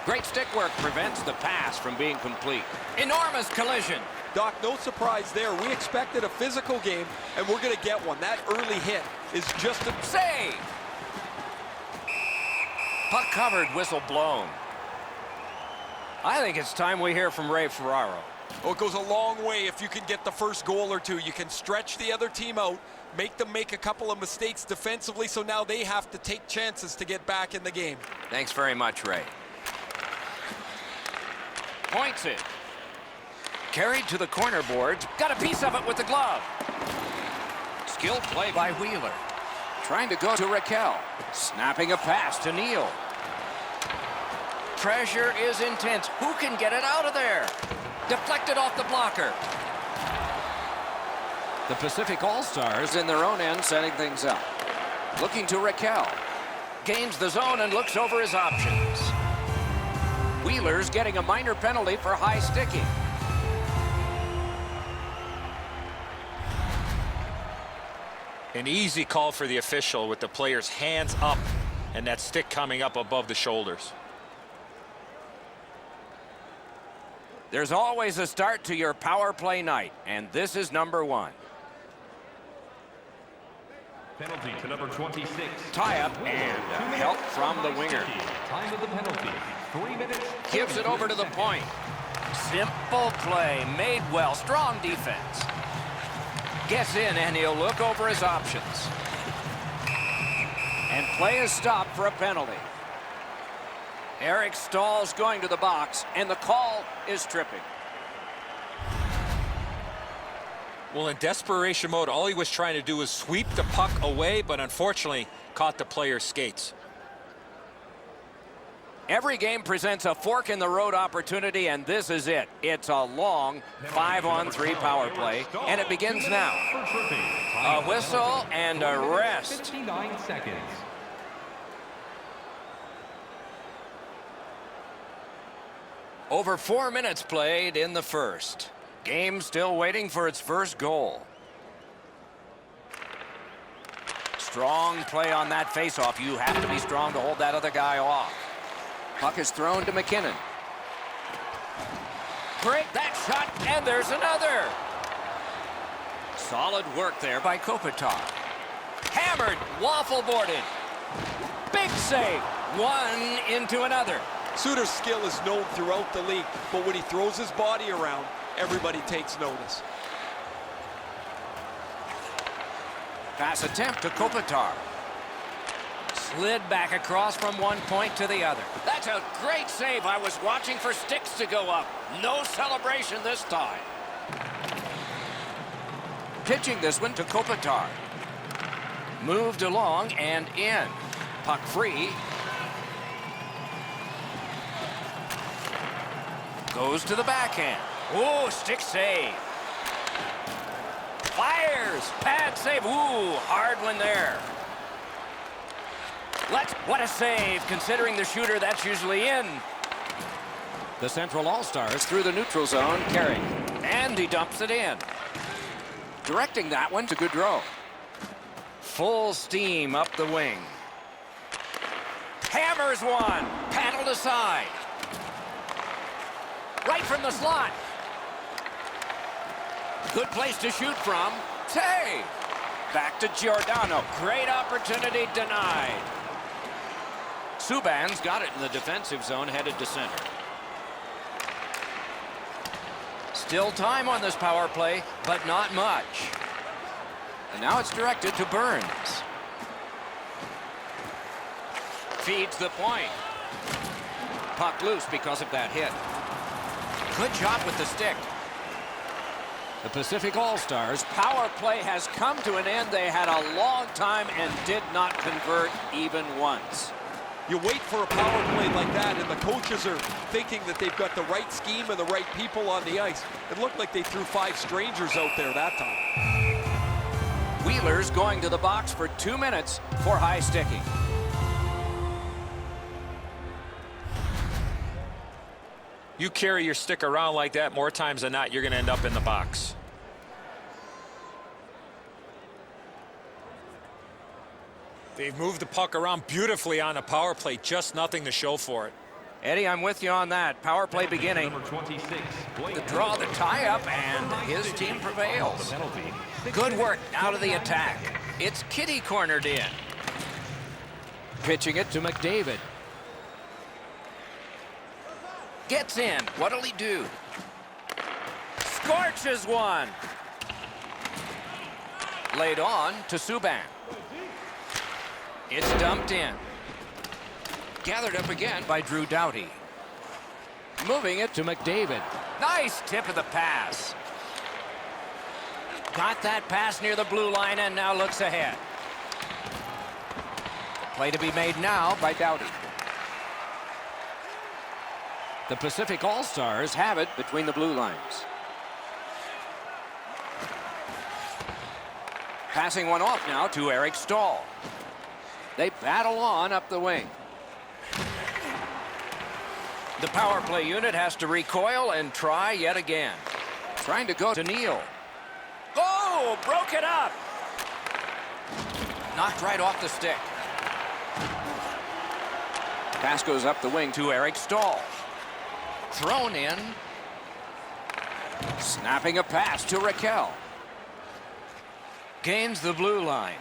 Great stick work prevents the pass from being complete. Enormous collision. Doc, no surprise there. We expected a physical game, and we're going to get one. That early hit is just a save. Puck covered, whistle blown. I think it's time we hear from Ray Ferraro. Oh, it goes a long way if you can get the first goal or two. You can stretch the other team out, make them make a couple of mistakes defensively, so now they have to take chances to get back in the game. Thanks very much, Ray. Points it. Carried to the corner boards. Got a piece of it with the glove. Skilled play by Wheeler. Trying to go to Raquel. Snapping a pass to Neal. Pressure is intense. Who can get it out of there? Deflected off the blocker. The Pacific All-Stars in their own end setting things up. Looking to Raquel. Gains the zone and looks over his options. Wheeler's getting a minor penalty for high sticking. An easy call for the official with the player's hands up and that stick coming up above the shoulders. There's always a start to your power play night, and this is number 1. Penalty to number 26. Tie up and help from the winger. Time of the penalty, 3 minutes. Gives it over to the point. Simple play, made well, strong defense. Gets in and he'll look over his options. And play is stopped for a penalty. Eric Stahl's going to the box, and the call is tripping. Well, in desperation mode, all he was trying to do was sweep the puck away, but unfortunately caught the player's skates. Every game presents a fork-in-the-road opportunity, and this is it. It's a long 5-on-3 power play, and it begins now. A whistle and a rest. 59 seconds. Over 4 minutes played in the first. Game still waiting for its first goal. Strong play on that faceoff. You have to be strong to hold that other guy off. Puck is thrown to McKinnon. Break that shot, and there's another. Solid work there by Kopitar. Hammered, waffle boarded. Big save. One into another. Suter's skill is known throughout the league, but when he throws his body around, everybody takes notice. Pass attempt to Kopitar. Slid back across from one point to the other. That's a great save. I was watching for sticks to go up. No celebration this time. Pitching this one to Kopitar. Moved along and in. Puck free. Goes to the backhand. Oh, stick save. Fires. Pad save. Ooh, hard one there. What a save, considering the shooter that's usually in. The Central All-Stars through the neutral zone, carry. And he dumps it in. Directing that one to Gaudreau. Full steam up the wing. Hammers one. Paddled aside. Right from the slot. Good place to shoot from. Save. Back to Giordano. Great opportunity denied. Subban's got it in the defensive zone, headed to center. Still time on this power play, but not much. And now it's directed to Burns. Feeds the point. Puck loose because of that hit. Good job with the stick. The Pacific All-Stars power play has come to an end. They had a long time and did not convert even once. You wait for a power play like that, and the coaches are thinking that they've got the right scheme and the right people on the ice. It looked like they threw 5 strangers out there that time. Wheeler's going to the box for 2 minutes for high sticking. You carry your stick around like that more times than not, you're going to end up in the box. They've moved the puck around beautifully on a power play, just nothing to show for it. Eddie, I'm with you on that. Power play beginning. Number 26. The draw, the tie-up, and his team prevails. Good work out of the attack. It's Kitty cornered in. Pitching it to McDavid. Gets in. What'll he do? Scorches one. Laid on to Subban. It's dumped in. Gathered up again by Drew Doughty. Moving it to McDavid. Nice tip of the pass. Got that pass near the blue line and now looks ahead. Play to be made now by Doughty. The Pacific All-Stars have it between the blue lines. Passing one off now to Eric Stahl. They battle on up the wing. The power play unit has to recoil and try yet again. Trying to go to Neal. Oh, broke it up. Knocked right off the stick. Pass goes up the wing to Eric Stahl. Thrown in. Snapping a pass to Raquel. Gains the blue line.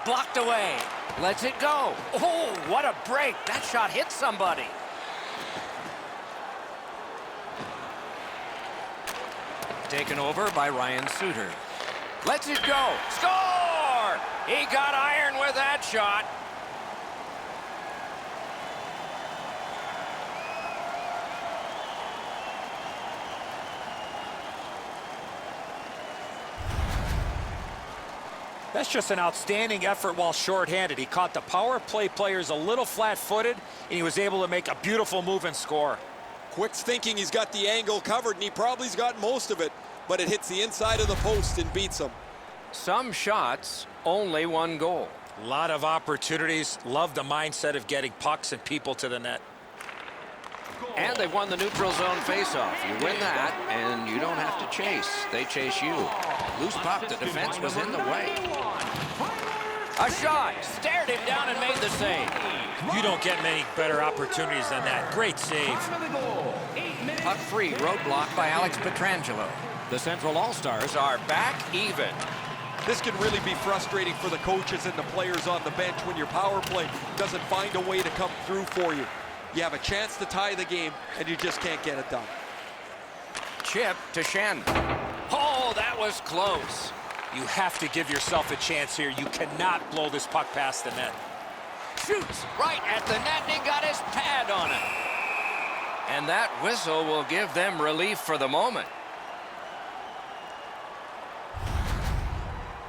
Blocked away. Lets it go. Oh, what a break. That shot hit somebody. Taken over by Ryan Suter. Lets it go. Score! He got iron with that shot. That's just an outstanding effort while shorthanded. He caught the power play players a little flat-footed, and he was able to make a beautiful move and score. Quick's thinking he's got the angle covered, and he probably's got most of it, but it hits the inside of the post and beats him. Some shots, only one goal. A lot of opportunities. Love the mindset of getting pucks and people to the net. And they've won the neutral zone faceoff. You win that, and you don't have to chase. They chase you. Loose puck, the defense was in the way. A shot, stared him down and made the save. You don't get many better opportunities than that. Great save. Puck free, roadblock by Alex Pietrangelo. The Central All-Stars are back even. This can really be frustrating for the coaches and the players on the bench when your power play doesn't find a way to come through for you. You have a chance to tie the game, and you just can't get it done. Chip to Shen. Oh, that was close. You have to give yourself a chance here. You cannot blow this puck past the net. Shoots right at the net, and he got his pad on it. And that whistle will give them relief for the moment.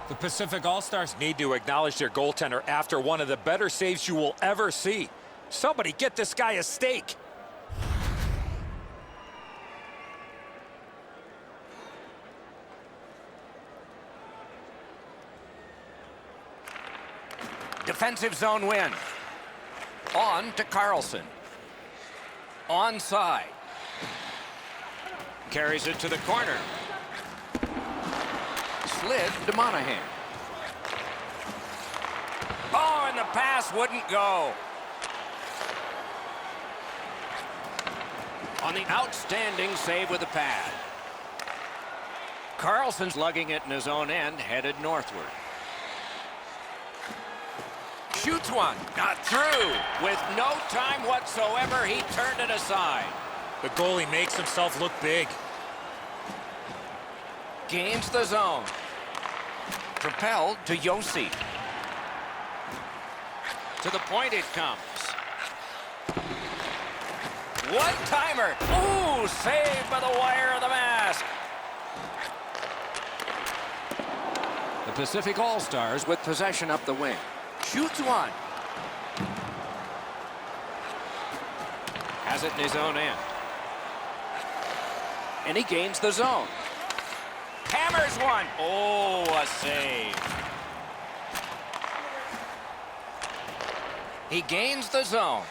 The Pacific All-Stars need to acknowledge their goaltender after one of the better saves you will ever see. Somebody get this guy a steak. Defensive zone win. On to Carlson. Onside. Carries it to the corner. Slid to Monahan. Oh, and the pass wouldn't go. On the outstanding save with the pad. Carlson's lugging it in his own end, headed northward. Shoots one, not through. With no time whatsoever, he turned it aside. The goalie makes himself look big. Gains the zone. Propelled to Yossi. To the point it comes. One-timer. Ooh, saved by the wire of the mask. The Pacific All-Stars with possession up the wing. Shoots one. Has it in his own end. And he gains the zone. Hammers one. Oh, a save. He gains the zone.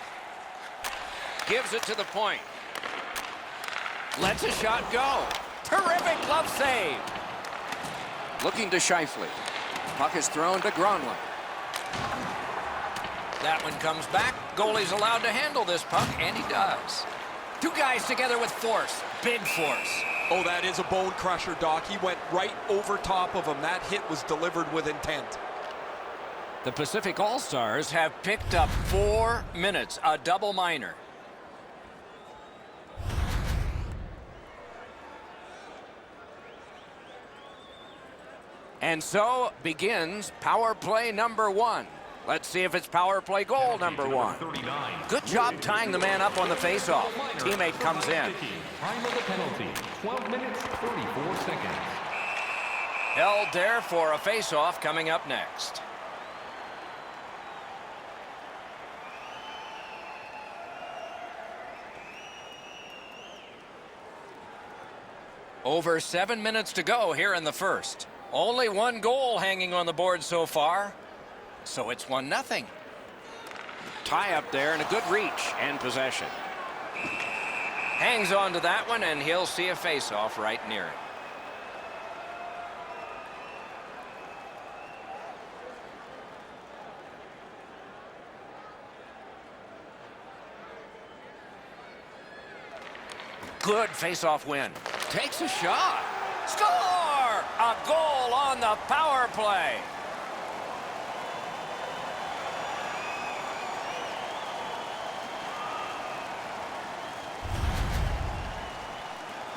Gives it to the point. Lets a shot go. Terrific glove save. Looking to Scheifele. Puck is thrown to Gronlund. That one comes back. Goalie's allowed to handle this puck, and he does. Two guys together with force. Big force. Oh, that is a bone crusher, Doc. He went right over top of him. That hit was delivered with intent. The Pacific All-Stars have picked up 4 minutes, a double minor. And so begins power play number 1. Let's see if it's power play goal number 1. Good job tying the man up on the faceoff. Teammate comes in. Time of the penalty, 12 minutes, 34 seconds. Held there for a faceoff coming up next. Over 7 minutes to go here in the first. Only one goal hanging on the board so far. So it's 1-0. Tie up there and a good reach and possession. Hangs on to that one, and he'll see a face-off right near it. Good face-off win. Takes a shot. Score! A goal on the power play.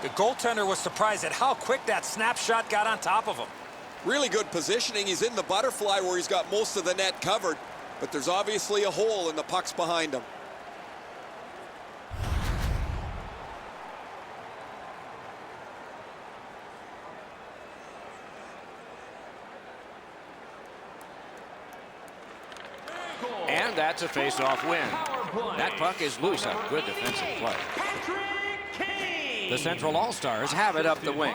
The goaltender was surprised at how quick that snapshot got on top of him. Really good positioning. He's in the butterfly where he's got most of the net covered, but there's obviously a hole and the puck's behind him. And that's a face-off win. That puck is loose on good defensive play. The Central All-Stars have it up the wing.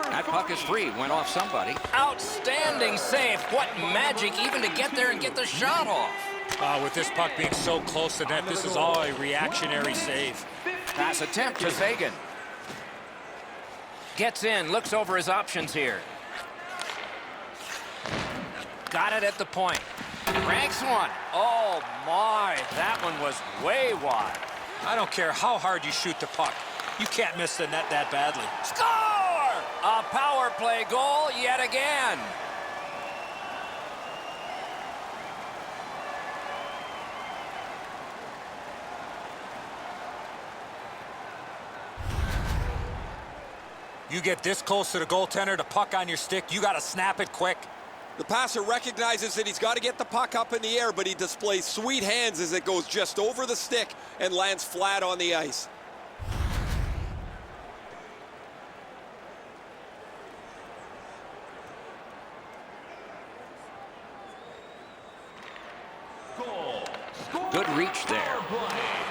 That puck is free, went off somebody. Outstanding save. What magic even to get there and get the shot off. With this puck being so close to net, this is all a reactionary save. Pass attempt to Sagan. Gets in, looks over his options here. Got it at the point. Ranks one. Oh my, that one was way wide. I don't care how hard you shoot the puck. You can't miss the net that badly. Score! A power play goal yet again. You get this close to the goaltender, the puck on your stick, you got to snap it quick. The passer recognizes that he's got to get the puck up in the air, but he displays sweet hands as it goes just over the stick and lands flat on the ice. Good reach there.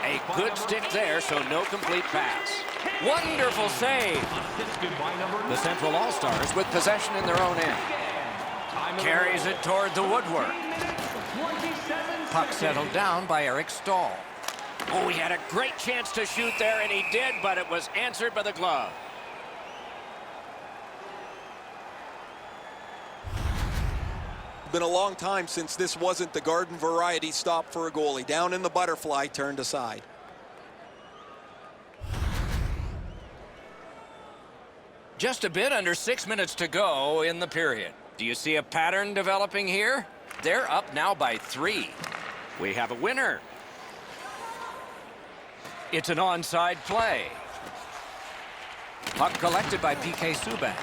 A good stick there, so no complete pass. Wonderful save. The Central All-Stars with possession in their own end. Carries it toward the woodwork. Puck settled down by Eric Stahl. Oh, he had a great chance to shoot there, and he did, but it was answered by the glove. Been a long time since this wasn't the garden variety stop for a goalie. Down in the butterfly, turned aside. Just a bit under 6 minutes to go in the period. Do you see a pattern developing here? They're up now by 3. We have a winner. It's an onside play. Puck collected by PK Subban.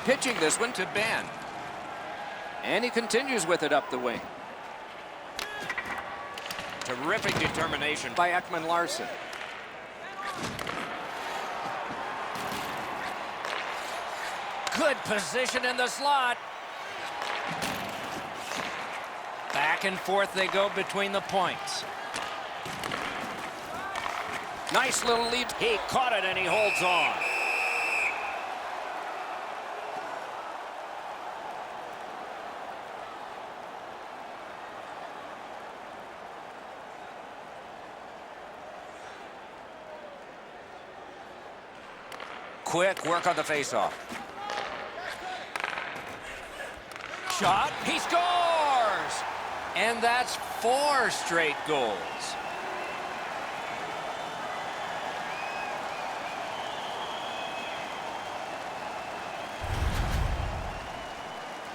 Pitching this one to Ben. And he continues with it up the wing. Terrific determination by Ekman Larson. Good position in the slot. Back and forth they go between the points. Nice little lead. He caught it and he holds on. Quick work on the faceoff. Shot, he scores! And that's 4 straight goals.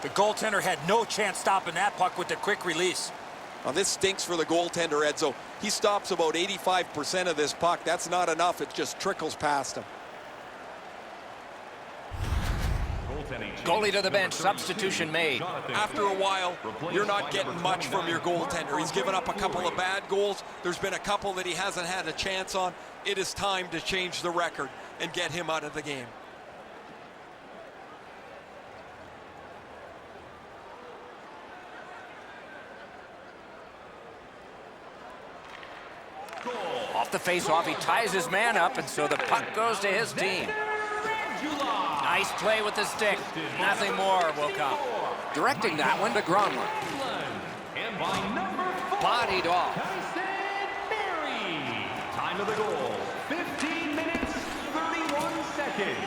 The goaltender had no chance stopping that puck with the quick release. Now this stinks for the goaltender, Edzo. He stops about 85% of this puck. That's not enough. It just trickles past him. Goalie to the bench, substitution made. After a while, you're not getting much from your goaltender. He's given up a couple of bad goals. There's been a couple that he hasn't had a chance on. It is time to change the record and get him out of the game. Off the face-off, he ties his man up, and so the puck goes to his team. Nice play with the stick. Nothing more will come. Directing that one to Gronlund. Bodied off. Time of the goal, 15 minutes, 31 seconds.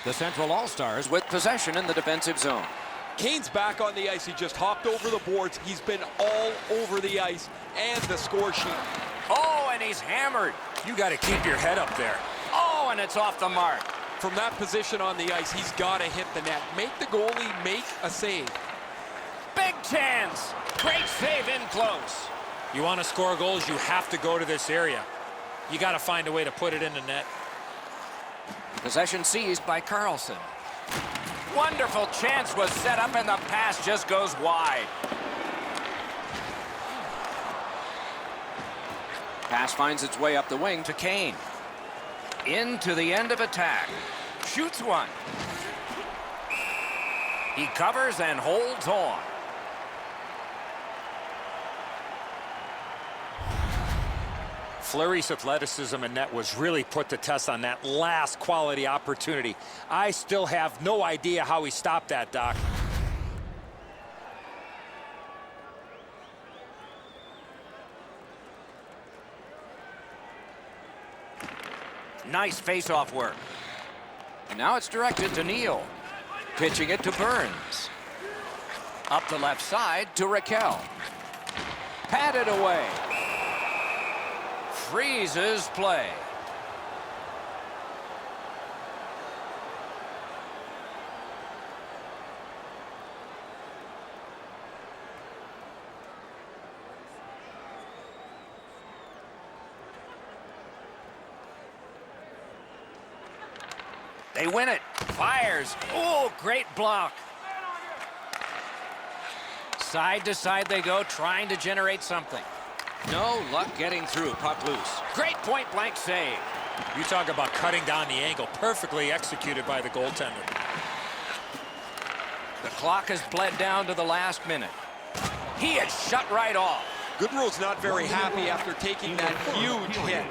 The Central All-Stars with possession in the defensive zone. Kane's back on the ice. He just hopped over the boards. He's been all over the ice and the score sheet. Oh, and he's hammered. You got to keep your head up there. Oh, and it's off the mark. From that position on the ice, he's got to hit the net. Make the goalie make a save. Big chance. Great save in close. You want to score goals, you have to go to this area. You got to find a way to put it in the net. Possession seized by Carlson. Wonderful chance was set up, and the pass just goes wide. Pass finds its way up the wing to Kane. Into the end of attack. Shoots one. He covers and holds on. Fleury's athleticism in net was really put to test on that last quality opportunity. I still have no idea how he stopped that, Doc. Nice face-off work. And now it's directed to Neal. Pitching it to Burns. Up the left side to Raquel. Patted away. Freezes play. They win it. Fires. Oh, great block. Side to side they go, trying to generate something. No luck getting through. Puck loose. Great point-blank save. You talk about cutting down the angle. Perfectly executed by the goaltender. The clock has bled down to the last minute. He is shut right off. Goodrow's not very happy after taking that huge hit.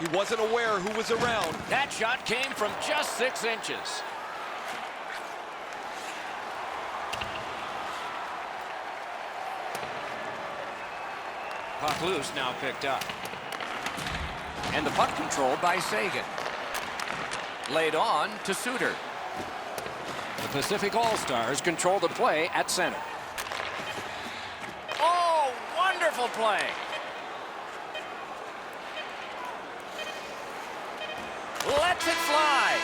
He wasn't aware who was around. That shot came from just 6 inches. Puck loose, now picked up. And the puck controlled by Sagan. Laid on to Suter. The Pacific All-Stars control the play at center. Oh, wonderful play. Lets it fly.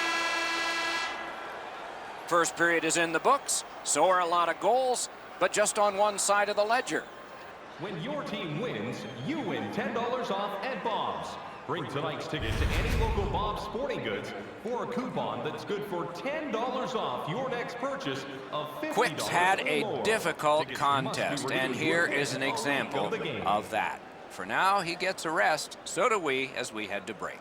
First period is in the books. So are a lot of goals, but just on one side of the ledger. When your team wins, you win $10 off at Bob's. Bring tonight's ticket to any local Bob's Sporting Goods for a coupon that's good for $10 off your next purchase of $50 Quicks had or a more. difficult Tickets must be contest, and renewed here and is an all example of the game. of that. For now, he gets a rest. So do we as we head to break.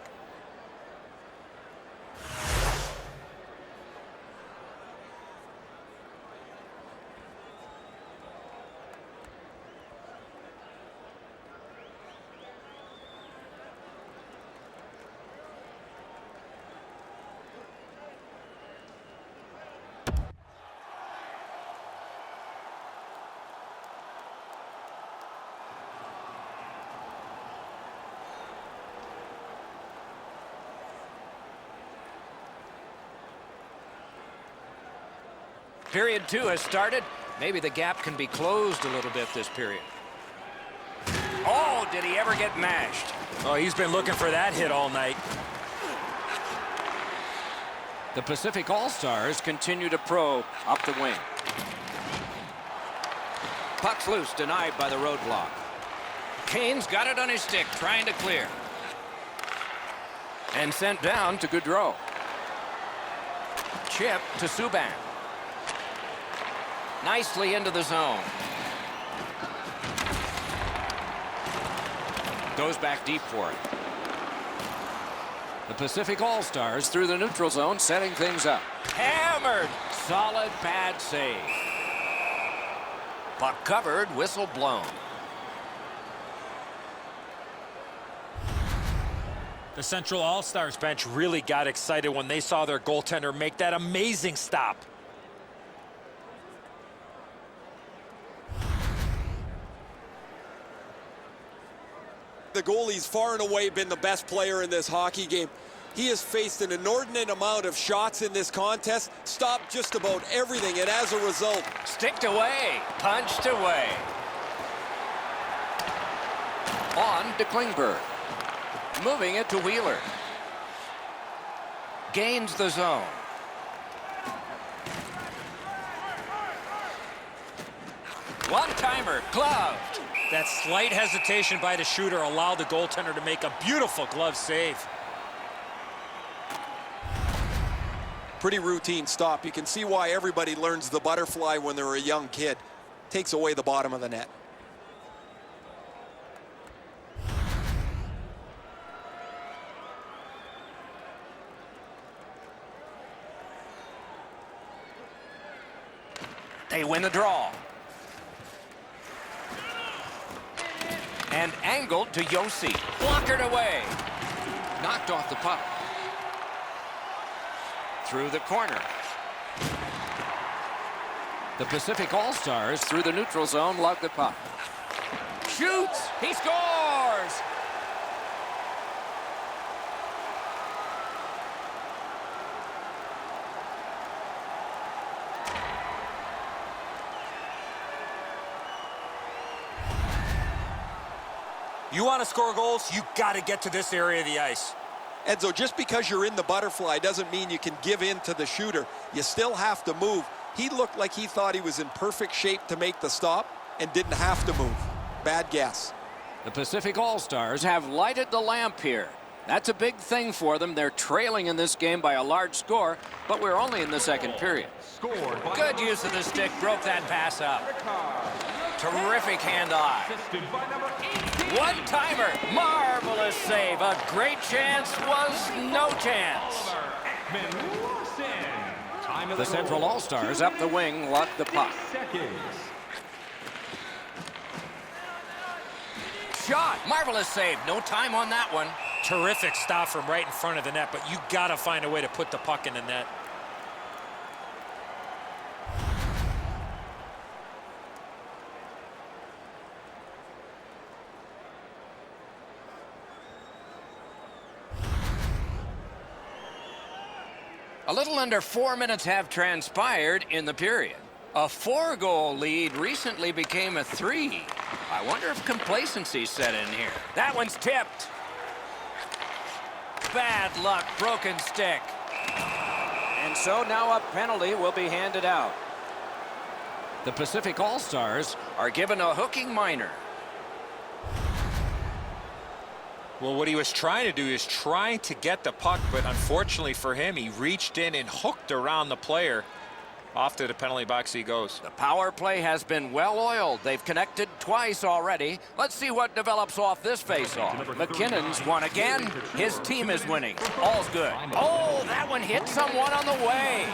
Period 2 has started. Maybe the gap can be closed a little bit this period. Oh, did he ever get mashed? Oh, he's been looking for that hit all night. The Pacific All-Stars continue to probe up the wing. Puck's loose, denied by the roadblock. Kane's got it on his stick, trying to clear. And sent down to Goudreau. Chip to Subban. Nicely into the zone. Goes back deep for it. The Pacific All-Stars through the neutral zone, setting things up. Hammered. Solid pad save. Puck covered, whistle blown. The Central All-Stars bench really got excited when they saw their goaltender make that amazing stop. The goalie's far and away been the best player in this hockey game. He has faced an inordinate amount of shots in this contest, stopped just about everything, and as a result, Sticked away, punched away. On to Klingberg. Moving it to Wheeler. Gains the zone. One-timer, gloved. That slight hesitation by the shooter allowed the goaltender to make a beautiful glove save. Pretty routine stop. You can see why everybody learns the butterfly when they're a young kid. Takes away the bottom of the net. They win the draw. And angled to Yossi. Blockered away. Knocked off the puck. Through the corner. The Pacific All-Stars through the neutral zone lug the puck. Shoots! He scores! You want to score goals, you got to get to this area of the ice. Enzo, just because you're in the butterfly doesn't mean you can give in to the shooter. You still have to move. He looked like he thought he was in perfect shape to make the stop and didn't have to move. Bad guess. The Pacific All-Stars have lighted the lamp here. That's a big thing for them. They're trailing in this game by a large score, but we're only in the second period. Good use of the stick, broke that pass up. Terrific hand-eye. One-timer, marvelous save. A great chance was no chance. The Central All-Stars up the wing, lug the puck. Shot, marvelous save. No time on that one. Terrific stop from right in front of the net, but you got to find a way to put the puck in the net. A little under 4 minutes have transpired in the period. A 4-goal lead recently became a 3. I wonder if complacency set in here. That one's tipped. Bad luck, broken stick. And so now a penalty will be handed out. The Pacific All-Stars are given a hooking minor. Well, what he was trying to do is trying to get the puck, but unfortunately for him, he reached in and hooked around the player. Off to the penalty box he goes. The power play has been well oiled. They've connected twice already. Let's see what develops off this face-off. McKinnon's won again. His team is winning. All's good. Oh, that one hit someone on the way.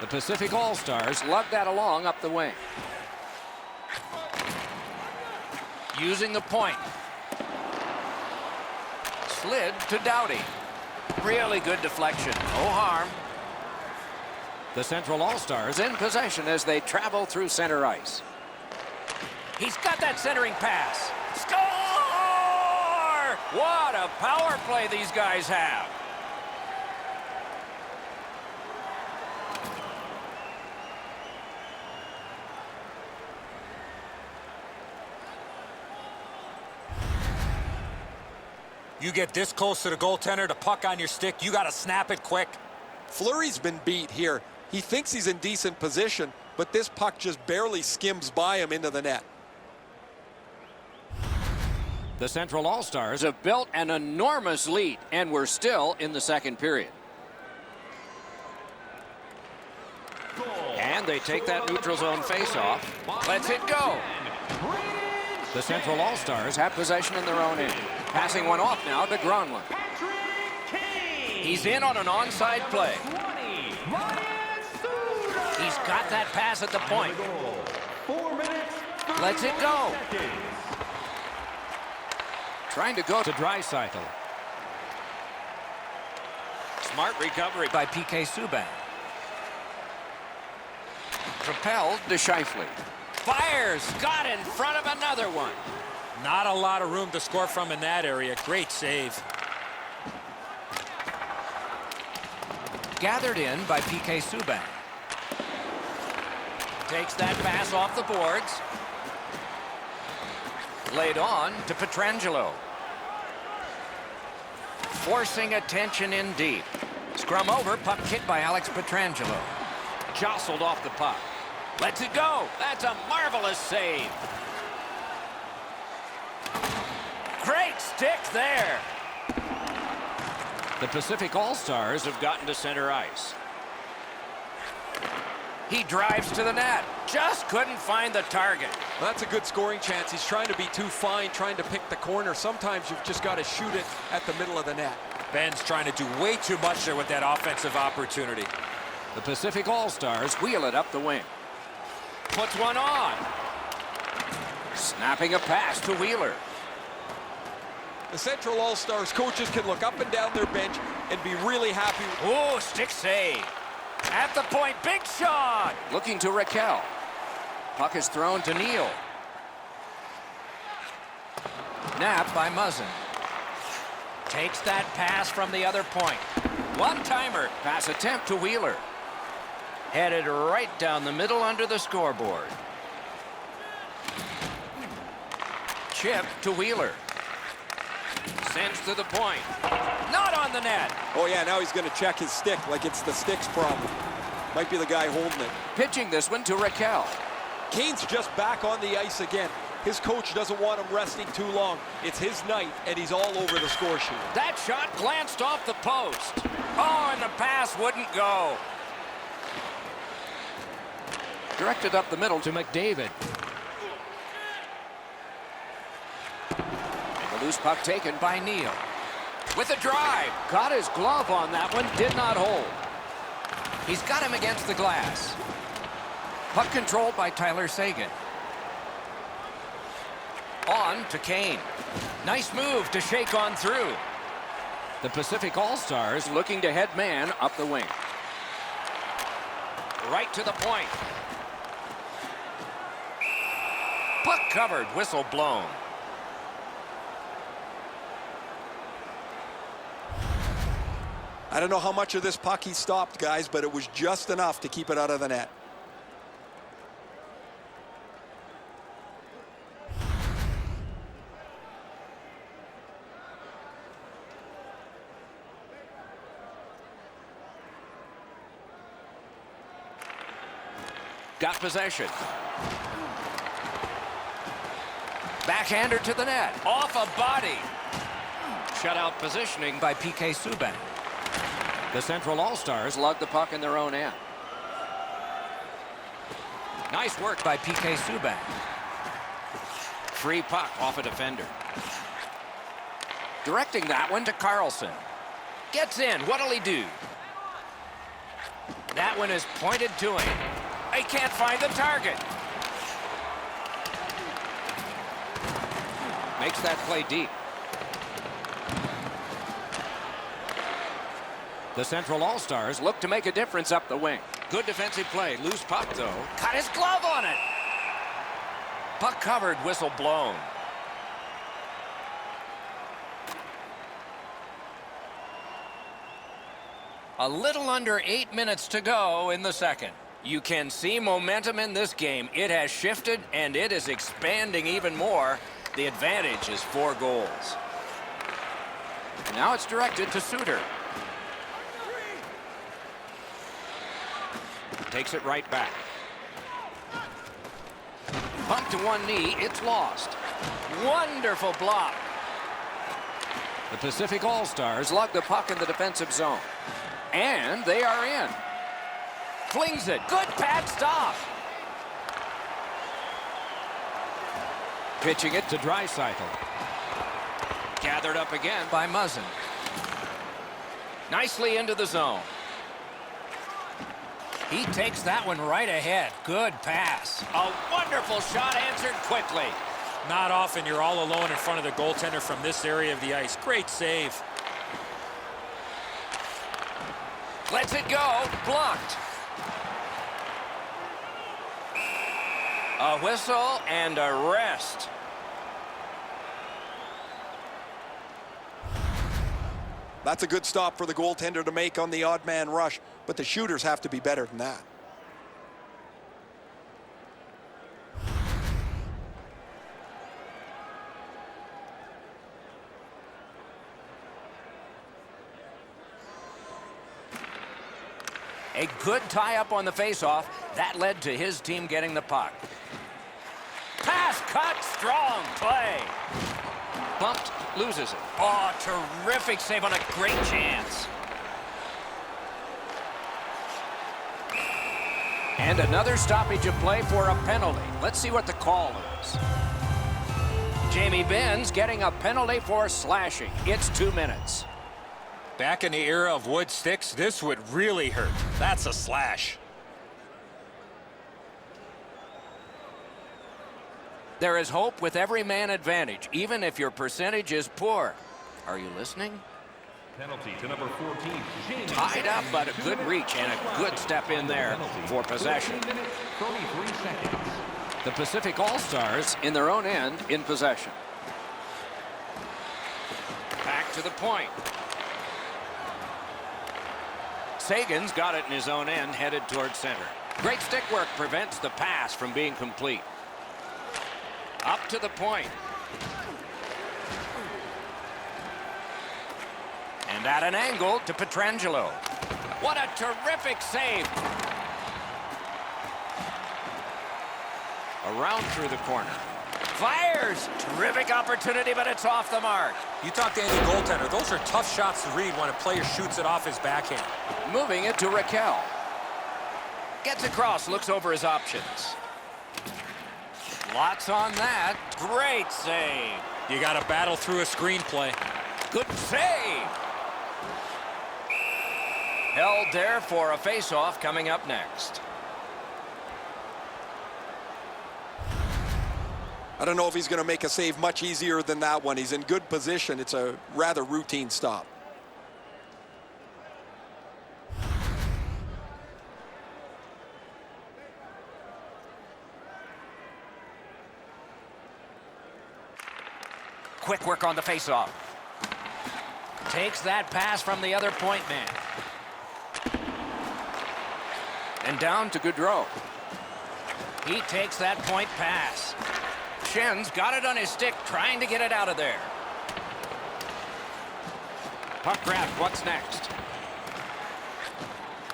The Pacific All-Stars lug that along up the wing. Using the point. Slid to Doughty. Really good deflection. No harm. The Central All-Stars in possession as they travel through center ice. He's got that centering pass. Score! What a power play these guys have. You get this close to the goaltender, the puck on your stick, you got to snap it quick. Fleury's been beat here. He thinks he's in decent position, but this puck just barely skims by him into the net. The Central All-Stars have built an enormous lead, and we're still in the second period. And they take that neutral zone face-off. Let's it go. The Central All-Stars have possession in their own end. Passing one off now to Gronlund. He's in on an onside play. He's got that pass at the point. Lets it go. Trying to go to Draisaitl. Smart recovery by P.K. Subban. Propelled to Scheifele. Fires, got in front of another one. Not a lot of room to score from in that area. Great save. Gathered in by P.K. Subban. Takes that pass off the boards. Laid on to Pietrangelo. Forcing attention in deep. Scrum over, puck hit by Alex Pietrangelo. Jostled off the puck. Lets it go. That's a marvelous save. Great stick there. The Pacific All-Stars have gotten to center ice. He drives to the net. Just couldn't find the target. Well, that's a good scoring chance. He's trying to be too fine, trying to pick the corner. Sometimes you've just got to shoot it at the middle of the net. Ben's trying to do way too much there with that offensive opportunity. The Pacific All-Stars wheel it up the wing. Puts one on. Snapping a pass to Wheeler. The Central All-Stars coaches can look up and down their bench and be really happy. Oh, stick save. At the point, big shot. Looking to Raquel. Puck is thrown to Neal. Napped by Muzzin. Takes that pass from the other point. One-timer. Pass attempt to Wheeler. Headed right down the middle under the scoreboard. Chip to Wheeler. Sends to the point. Not on the net. Oh, yeah, now he's going to check his stick like it's the stick's problem. Might be the guy holding it. Pitching this one to Raquel. Kane's just back on the ice again. His coach doesn't want him resting too long. It's his night, and he's all over the score sheet. That shot glanced off the post. Oh, and the pass wouldn't go. Directed up the middle to McDavid. And the loose puck taken by Neal. With a drive. Got his glove on that one. Did not hold. He's got him against the glass. Puck controlled by Tyler Seguin. On to Kane. Nice move to shake on through. The Pacific All-Stars looking to head man up the wing. Right to the point. Puck covered, whistle blown. I don't know how much of this puck he stopped, guys, but it was just enough to keep it out of the net. Got possession. Backhander to the net. Off a body. Shutout positioning by PK Subban. The Central All-Stars lug the puck in their own end. Nice work by PK Subban. Free puck off a defender. Directing that one to Carlson. Gets in. What'll he do? That one is pointed to him. He can't find the target. Makes that play deep. The Central All-Stars look to make a difference up the wing. Good defensive play. Loose puck, though. Got his glove on it. Puck covered, whistle blown. A little under 8 minutes to go in the second. You can see momentum in this game. It has shifted, and it is expanding even more. The advantage is 4 goals. Now it's directed to Suter. Takes it right back. Bump to one knee. It's lost. Wonderful block. The Pacific All-Stars lug the puck in the defensive zone. And they are in. Flings it. Good pad stop. Pitching it to Draisaitl. Gathered up again by Muzzin. Nicely into the zone. He takes that one right ahead. Good pass. A wonderful shot answered quickly. Not often you're all alone in front of the goaltender from this area of the ice. Great save. Lets it go. Blocked. A whistle and a rest. That's a good stop for the goaltender to make on the odd man rush, but the shooters have to be better than that. A good tie-up on the face-off. That led to his team getting the puck. Pass cut, strong play. Bumped, loses it. Oh, terrific save on a great chance. And another stoppage of play for a penalty. Let's see what the call is. Jamie Benn's getting a penalty for slashing. It's 2 minutes. Back in the era of wood sticks, this would really hurt. That's a slash. There is hope with every man advantage, even if your percentage is poor. Are you listening? Penalty to number 14, Jamie. Tied up, but a good reach and a good step in there for possession. 13 minutes, 33 seconds. The Pacific All-Stars in their own end in possession. Back to the point. Sagan's got it in his own end, headed towards center. Great stick work prevents the pass from being complete. Up to the point. And at an angle to Pietrangelo. What a terrific save. Around through the corner. Fires. Terrific opportunity, but it's off the mark. You talk to any goaltender, those are tough shots to read when a player shoots it off his backhand. Moving it to Raquel. Gets across, looks over his options. Lots on that. Great save. You got to battle through a screenplay. Good save. Held there for a face-off coming up next. I don't know if he's going to make a save much easier than that one. He's in good position. It's a rather routine stop. Quick work on the face-off. Takes that pass from the other point man. And down to Gaudreau. He takes that point pass. Schen's got it on his stick, trying to get it out of there. Puck grab, what's next?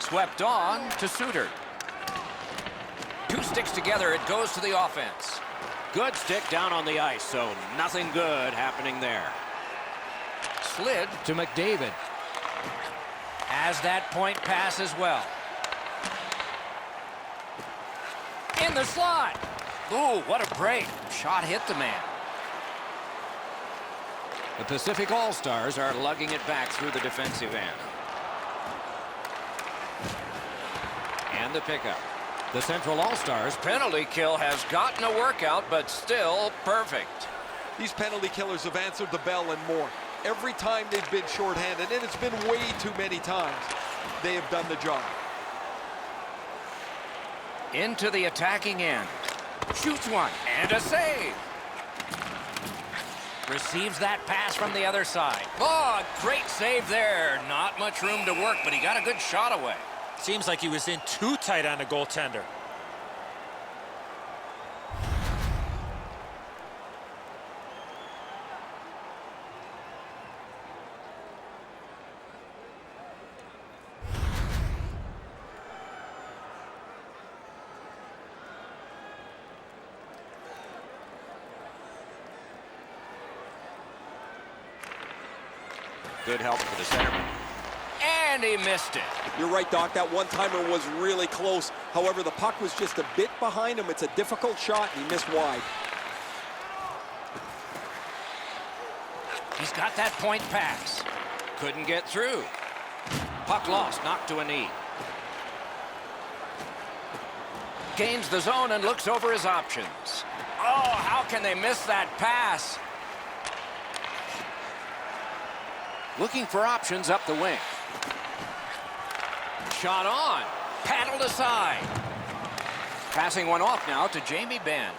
Swept on to Suter. Two sticks together, it goes to the offense. Good stick down on the ice, so nothing good happening there. Slid to McDavid. Has that point pass as well. In the slot. Ooh, what a break. Shot hit the man. The Pacific All-Stars are lugging it back through the defensive end. And the pickup. The Central All-Stars penalty kill has gotten a workout, but still perfect. These penalty killers have answered the bell and more. Every time they've been shorthanded, and it's been way too many times, they have done the job. Into the attacking end. Shoots one, and a save. Receives that pass from the other side. Oh, great save there. Not much room to work, but he got a good shot away. Seems like he was in too tight on the goaltender. Good help for the centerman. And he missed it. You're right, Doc. That one-timer was really close. However, the puck was just a bit behind him. It's a difficult shot, and he missed wide. He's got that point pass. Couldn't get through. Puck lost, knocked to a knee. Gains the zone and looks over his options. Oh, how can they miss that pass? Looking for options up the wing. Shot on. Paddled aside. Passing one off now to Jamie Benn.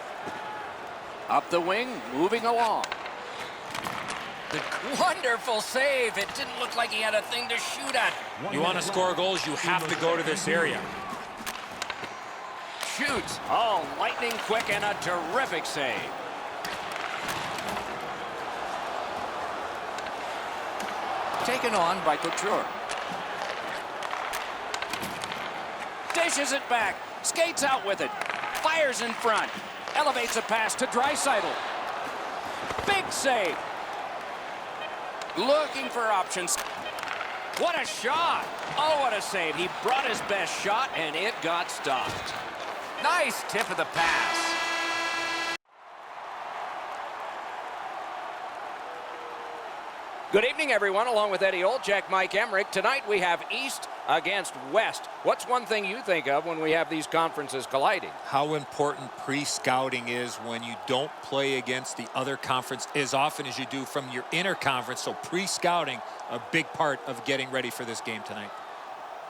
Up the wing, moving along. The wonderful save. It didn't look like he had a thing to shoot at. You want to score goals, you have to go to this area. Shoots. Oh, lightning quick and a terrific save. Taken on by Couture. dishes it back, skates out with it, fires in front, elevates a pass to Draisaitl. Big save. Looking for options. What a shot! Oh, what a save. He brought his best shot, and it got stopped. Nice tip of the pass. Good evening, everyone. Along with Eddie Olczyk, Mike Emmerich. Tonight we have East against West. What's one thing you think of when we have these conferences colliding? How important pre-scouting is when you don't play against the other conference as often as you do from your inner conference. So pre-scouting, a big part of getting ready for this game tonight.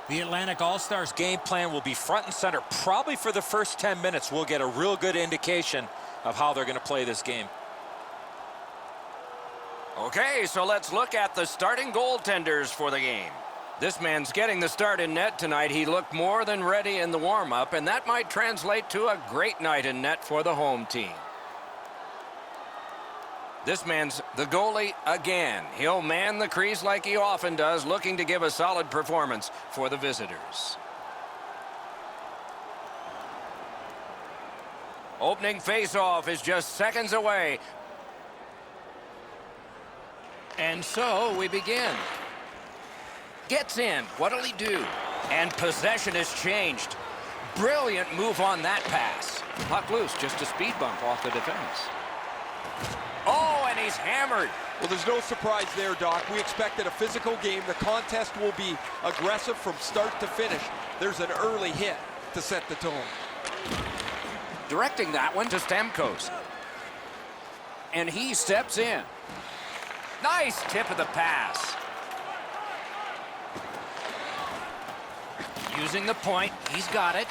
The Atlantic All-Stars game plan will be front and center. Probably for the first 10 minutes, we'll get a real good indication of how they're going to play this game. Okay, so let's look at the starting goaltenders for the game. This man's getting the start in net tonight. He looked more than ready in the warm-up, and that might translate to a great night in net for the home team. This man's the goalie again. He'll man the crease like he often does, looking to give a solid performance for the visitors. Opening face-off is just seconds away. And so we begin. Gets in. What'll he do? And possession has changed. Brilliant move on that pass. Puck loose, just a speed bump off the defense. Oh, and he's hammered. Well, there's no surprise there, Doc. We expected a physical game. The contest will be aggressive from start to finish. There's an early hit to set the tone. Directing that one to Stamkos. And he steps in. Nice tip of the pass. Using the point. He's got it.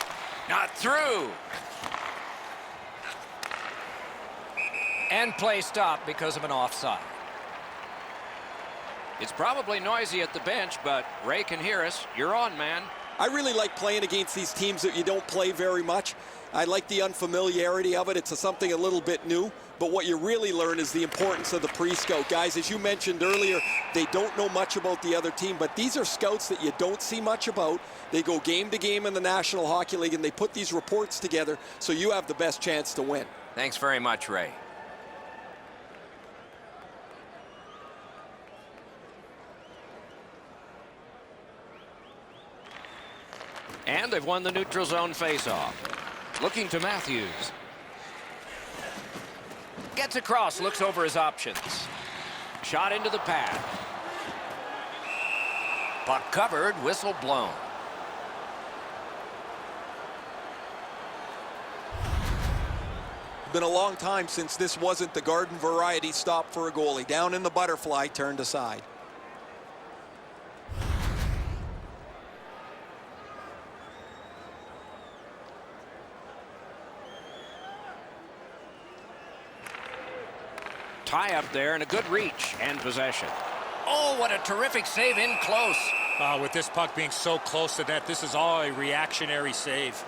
Not through. And play stopped because of an offside. It's probably noisy at the bench, but Ray can hear us. You're on, man. I really like playing against these teams that you don't play very much. I like the unfamiliarity of it. It's something a little bit new. But what you really learn is the importance of the pre-scout. Guys, as you mentioned earlier, they don't know much about the other team, but these are scouts that you don't see much about. They go game to game in the National Hockey League, and they put these reports together so you have the best chance to win. Thanks very much, Ray. And they've won the neutral zone faceoff. Looking to Matthews. Gets across, looks over his options. Shot into the pad. Puck covered, whistle blown. Been a long time since this wasn't the garden variety stop for a goalie. Down in the butterfly, turned aside. Tie up there and a good reach and possession. Oh, what a terrific save in close. With this puck being so close to net, this is all a reactionary save.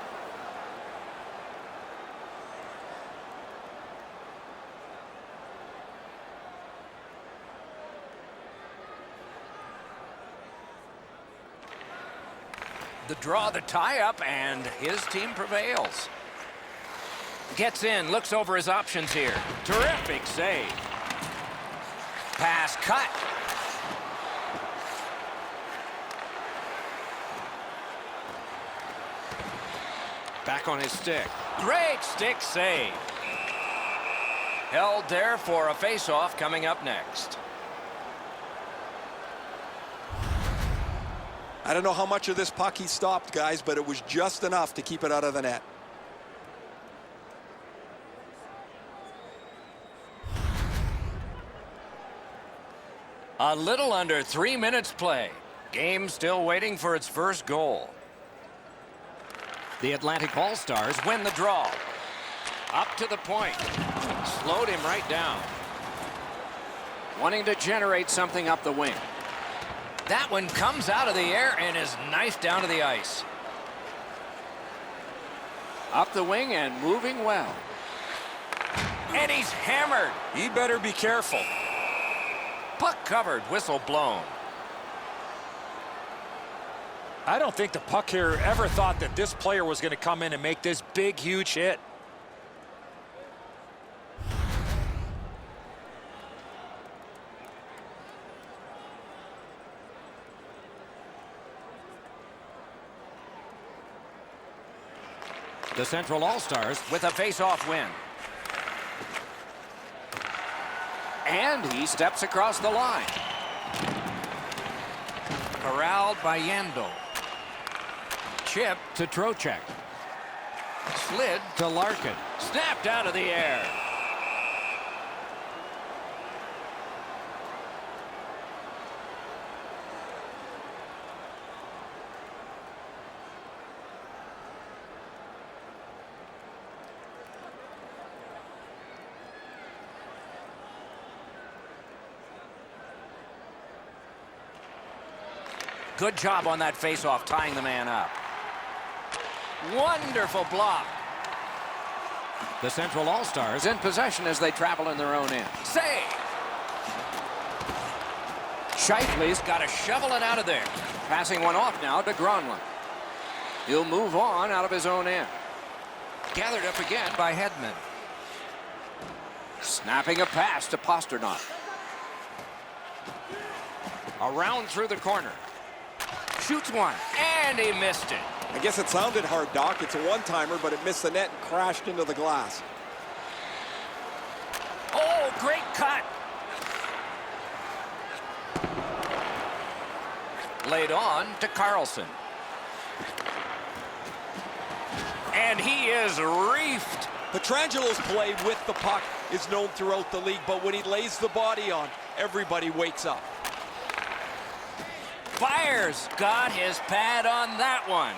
The draw, the tie-up, and his team prevails. Gets in, looks over his options here. Terrific save. Pass cut. Back on his stick. Great stick save. Held there for a face-off coming up next. I don't know how much of this puck he stopped, guys, but it was just enough to keep it out of the net. A little under 3 minutes play. Game still waiting for its first goal. The Atlantic All-Stars win the draw. Up to the point. Slowed him right down. Wanting to generate something up the wing. That one comes out of the air and is knifed down to the ice. Up the wing and moving well. And he's hammered. He better be careful. Puck covered, whistle blown. I don't think the puck here ever thought that this player was going to come in and make this big, huge hit. The Central All-Stars with a face-off win. And he steps across the line. Corralled by Yandel. Chip to Trocheck. Slid to Larkin. Snapped out of the air. Good job on that faceoff, tying the man up. Wonderful block. The Central All-Stars in possession as they travel in their own end. Save! Scheifele's got to shovel it out of there. Passing one off now to Gronlund. He'll move on out of his own end. Gathered up again by Hedman. Snapping a pass to Pasternak. Around through the corner. Shoots one, and he missed it. I guess it sounded hard, Doc. It's a one-timer, but it missed the net and crashed into the glass. Oh, great cut. Laid on to Carlson. And he is reefed. Pietrangelo's play with the puck is known throughout the league, but when he lays the body on, everybody wakes up. Fires. Got his pad on that one.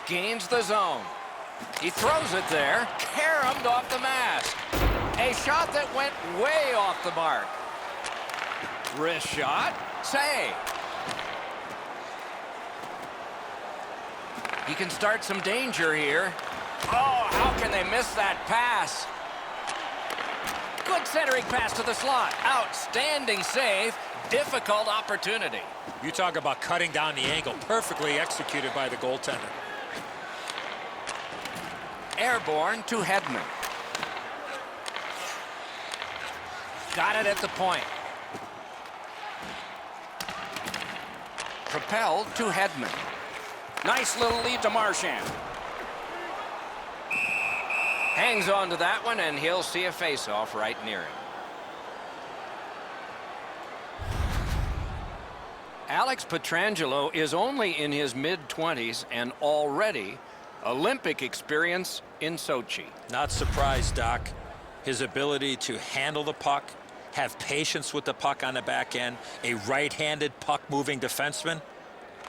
Gains the zone. He throws it there. Caromed off the mask. A shot that went way off the mark. Wrist shot. Save. He can start some danger here. Oh, how can they miss that pass? Good centering pass to the slot. Outstanding save. Difficult opportunity. You talk about cutting down the angle. Perfectly executed by the goaltender. Airborne to Hedman. Got it at the point. Propelled to Hedman. Nice little lead to Marchand. Hangs on to that one, and he'll see a face-off right near him. Alex Pietrangelo is only in his mid-20s and already Olympic experience in Sochi. Not surprised, Doc. His ability to handle the puck, have patience with the puck on the back end, a right-handed puck-moving defenseman.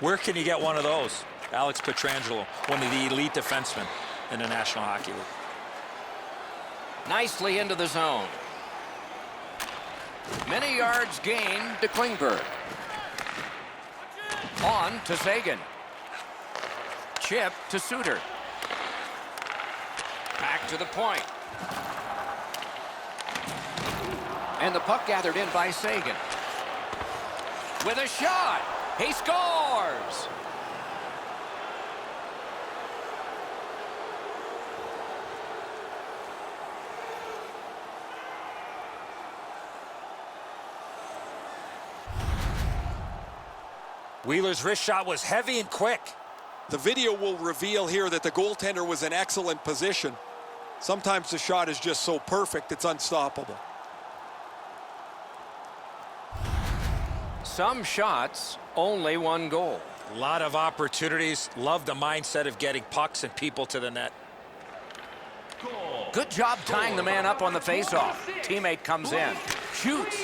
Where can you get one of those? Alex Pietrangelo, one of the elite defensemen in the National Hockey League. Nicely into the zone. Many yards gained to Klingberg. On to Sagan. Chip to Suter. Back to the point. And the puck gathered in by Sagan. With a shot. He scores. Wheeler's wrist shot was heavy and quick. The video will reveal here that the goaltender was in excellent position. Sometimes the shot is just so perfect, it's unstoppable. Some shots, only one goal. A lot of opportunities. Love the mindset of getting pucks and people to the net. Good job tying the man up on the faceoff. Teammate comes in. Shoots.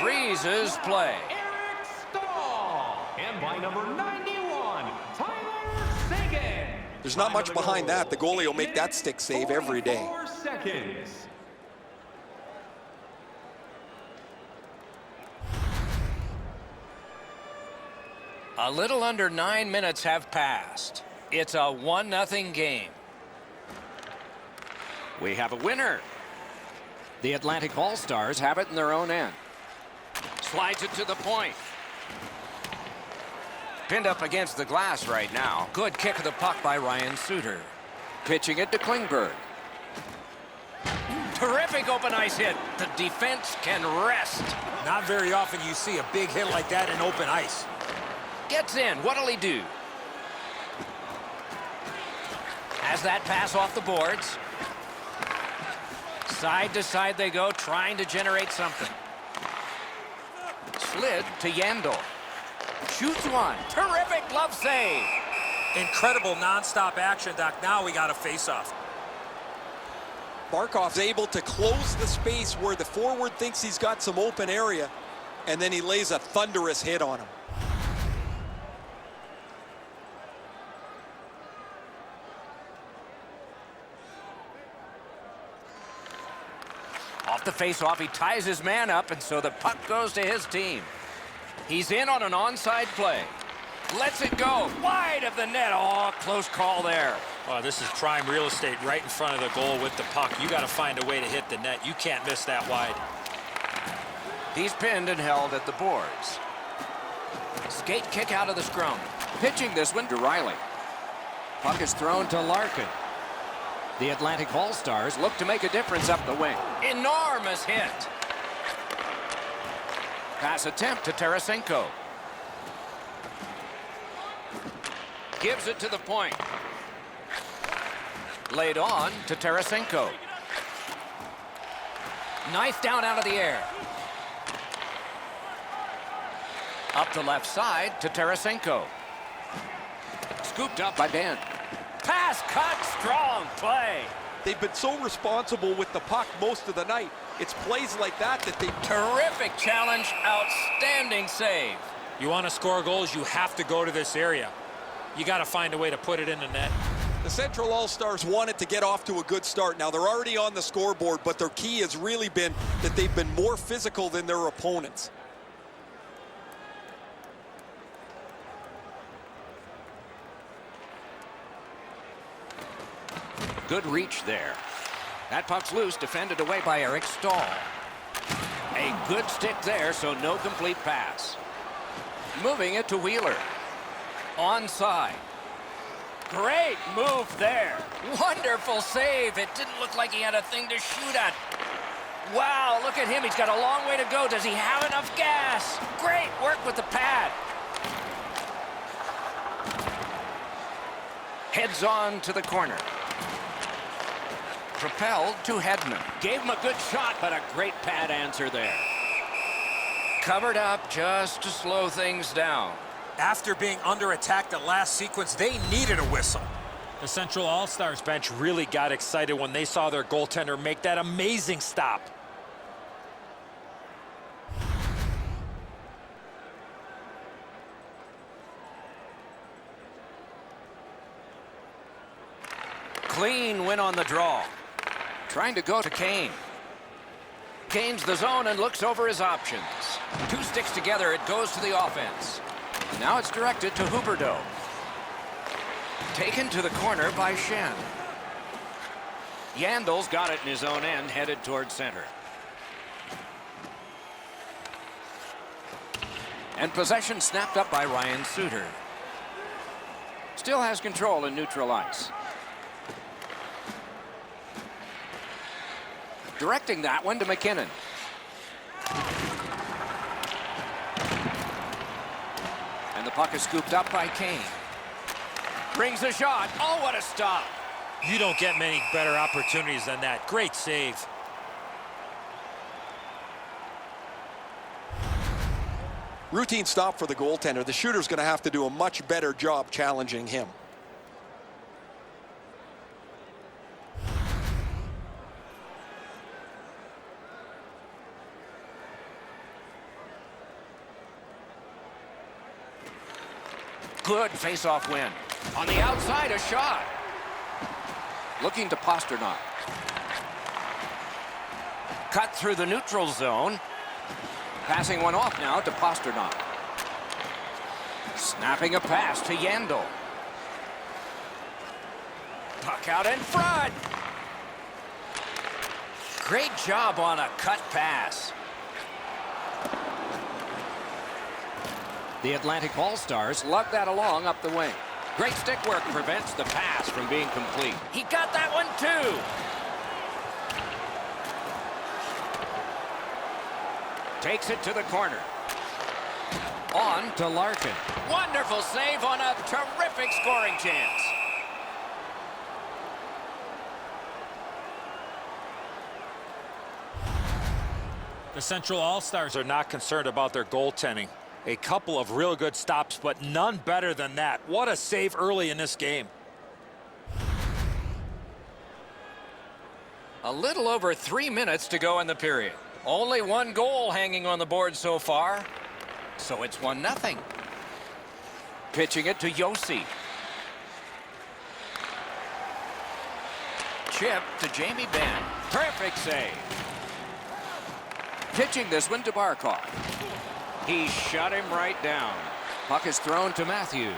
Freezes play. And by number 91, Tyler Sagan. There's not much behind that. The goalie will make that stick save every day. 4 seconds. A little under 9 minutes have passed. It's a 1-0 game. We have a winner. The Atlantic All-Stars have it in their own end. Slides it to the point. Pinned up against the glass right now. Good kick of the puck by Ryan Suter. Pitching it to Klingberg. Terrific open ice hit. The defense can rest. Not very often you see a big hit like that in open ice. Gets in. What'll he do? Has that pass off the boards. Side to side they go, trying to generate something. Slid to Yandel. Shoots one. Terrific glove save. Incredible nonstop action, Doc. Now we got a face-off. Barkov's able to close the space where the forward thinks he's got some open area, and then he lays a thunderous hit on him. Off the face-off, he ties his man up, and so the puck goes to his team. He's in on an onside play. Lets it go. Wide of the net. Oh, close call there. Oh, this is prime real estate right in front of the goal with the puck. You got to find a way to hit the net. You can't miss that wide. He's pinned and held at the boards. Skate kick out of the scrum. Pitching this one to Riley. Puck is thrown to Larkin. The Atlantic All-Stars look to make a difference up the wing. Enormous hit. Pass attempt to Tarasenko. Gives it to the point. Laid on to Tarasenko. Knife down out of the air. Up the left side to Tarasenko. Scooped up by Ben. Pass cut, strong play. They've been so responsible with the puck most of the night. It's plays like that that they... Terrific challenge, outstanding save. You want to score goals, you have to go to this area. You got to find a way to put it in the net. The Central All-Stars wanted to get off to a good start. Now, they're already on the scoreboard, but their key has really been that they've been more physical than their opponents. Good reach there. That puck's loose, defended away by Eric Stahl. A good stick there, so no complete pass. Moving it to Wheeler. Onside. Great move there. Wonderful save. It didn't look like he had a thing to shoot at. Wow, look at him. He's got a long way to go. Does he have enough gas? Great work with the pad. Heads on to the corner. Propelled to Hedman. Gave him a good shot, but a great pad answer there. Covered up just to slow things down. After being under attack the last sequence, they needed a whistle. The Central All-Stars bench really got excited when they saw their goaltender make that amazing stop. Clean win on the draw. Trying to go to Kane. Kane's the zone and looks over his options. Two sticks together, it goes to the offense. Now it's directed to Huberdeau. Taken to the corner by Shen. Yandel's got it in his own end, headed towards center. And possession snapped up by Ryan Suter. Still has control in neutral ice. Directing that one to McKinnon. And the puck is scooped up by Kane. Brings a shot. Oh, what a stop. You don't get many better opportunities than that. Great save. Routine stop for the goaltender. The shooter's going to have to do a much better job challenging him. Good face-off win. On the outside, a shot. Looking to Pasternak. Cut through the neutral zone. Passing one off now to Pasternak. Snapping a pass to Yandel. Puck out in front. Great job on a cut pass. The Atlantic All-Stars lug that along up the wing. Great stick work prevents the pass from being complete. He got that one too. Takes it to the corner. On to Larkin. Wonderful save on a terrific scoring chance. The Central All-Stars are not concerned about their goaltending. A couple of real good stops, but none better than that. What a save early in this game. A little over 3 minutes to go in the period. Only one goal hanging on the board so far. So it's 1-0. Pitching it to Yossi. Chip to Jamie Benn. Perfect save. Pitching this one to Barkov. He shut him right down. Puck is thrown to Matthews.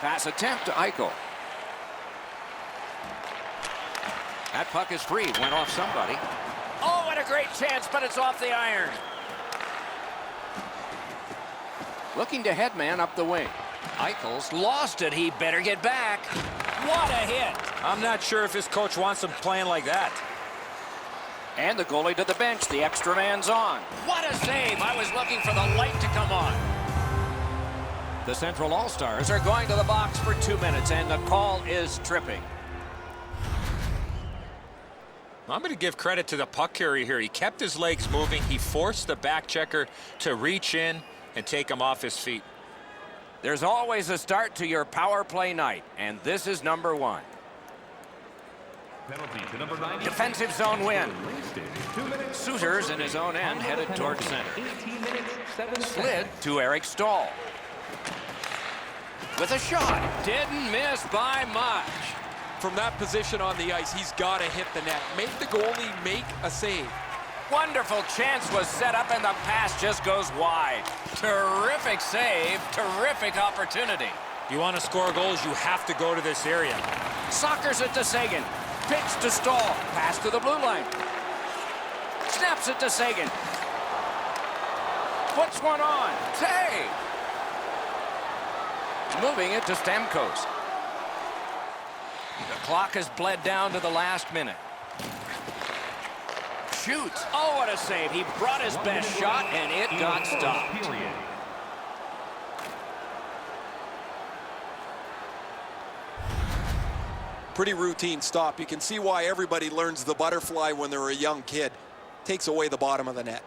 Pass attempt to Eichel. That puck is free. Went off somebody. Oh, what a great chance, but it's off the iron. Looking to headman up the wing. Eichel's lost it. He better get back. What a hit. I'm not sure if his coach wants him playing like that. And the goalie to the bench. The extra man's on. What a save. I was looking for the light to come on. The Central All-Stars are going to the box for 2 minutes, and the call is tripping. I'm going to give credit to the puck carrier here. He kept his legs moving. He forced the back checker to reach in and take him off his feet. There's always a start to your power play night, and this is number 1. Penalty to number 90. Defensive zone win. Suiters in his own end headed toward center. 18 minutes, 7 Slid to Eric Stahl. With a shot. Didn't miss by much. From that position on the ice, he's got to hit the net. Make the goalie make a save. Wonderful chance was set up, and the pass just goes wide. Terrific save. Terrific opportunity. You want to score goals, you have to go to this area. Sockers it to Sagan. Pitch to Stahl. Pass to the blue line. Snaps it to Sagan. Puts one on. Save. Moving it to Stamkos. The clock has bled down to the last minute. Shoots. Oh, what a save. He brought his best shot, and it got stopped. Pretty routine stop. You can see why everybody learns the butterfly when they're a young kid. Takes away the bottom of the net.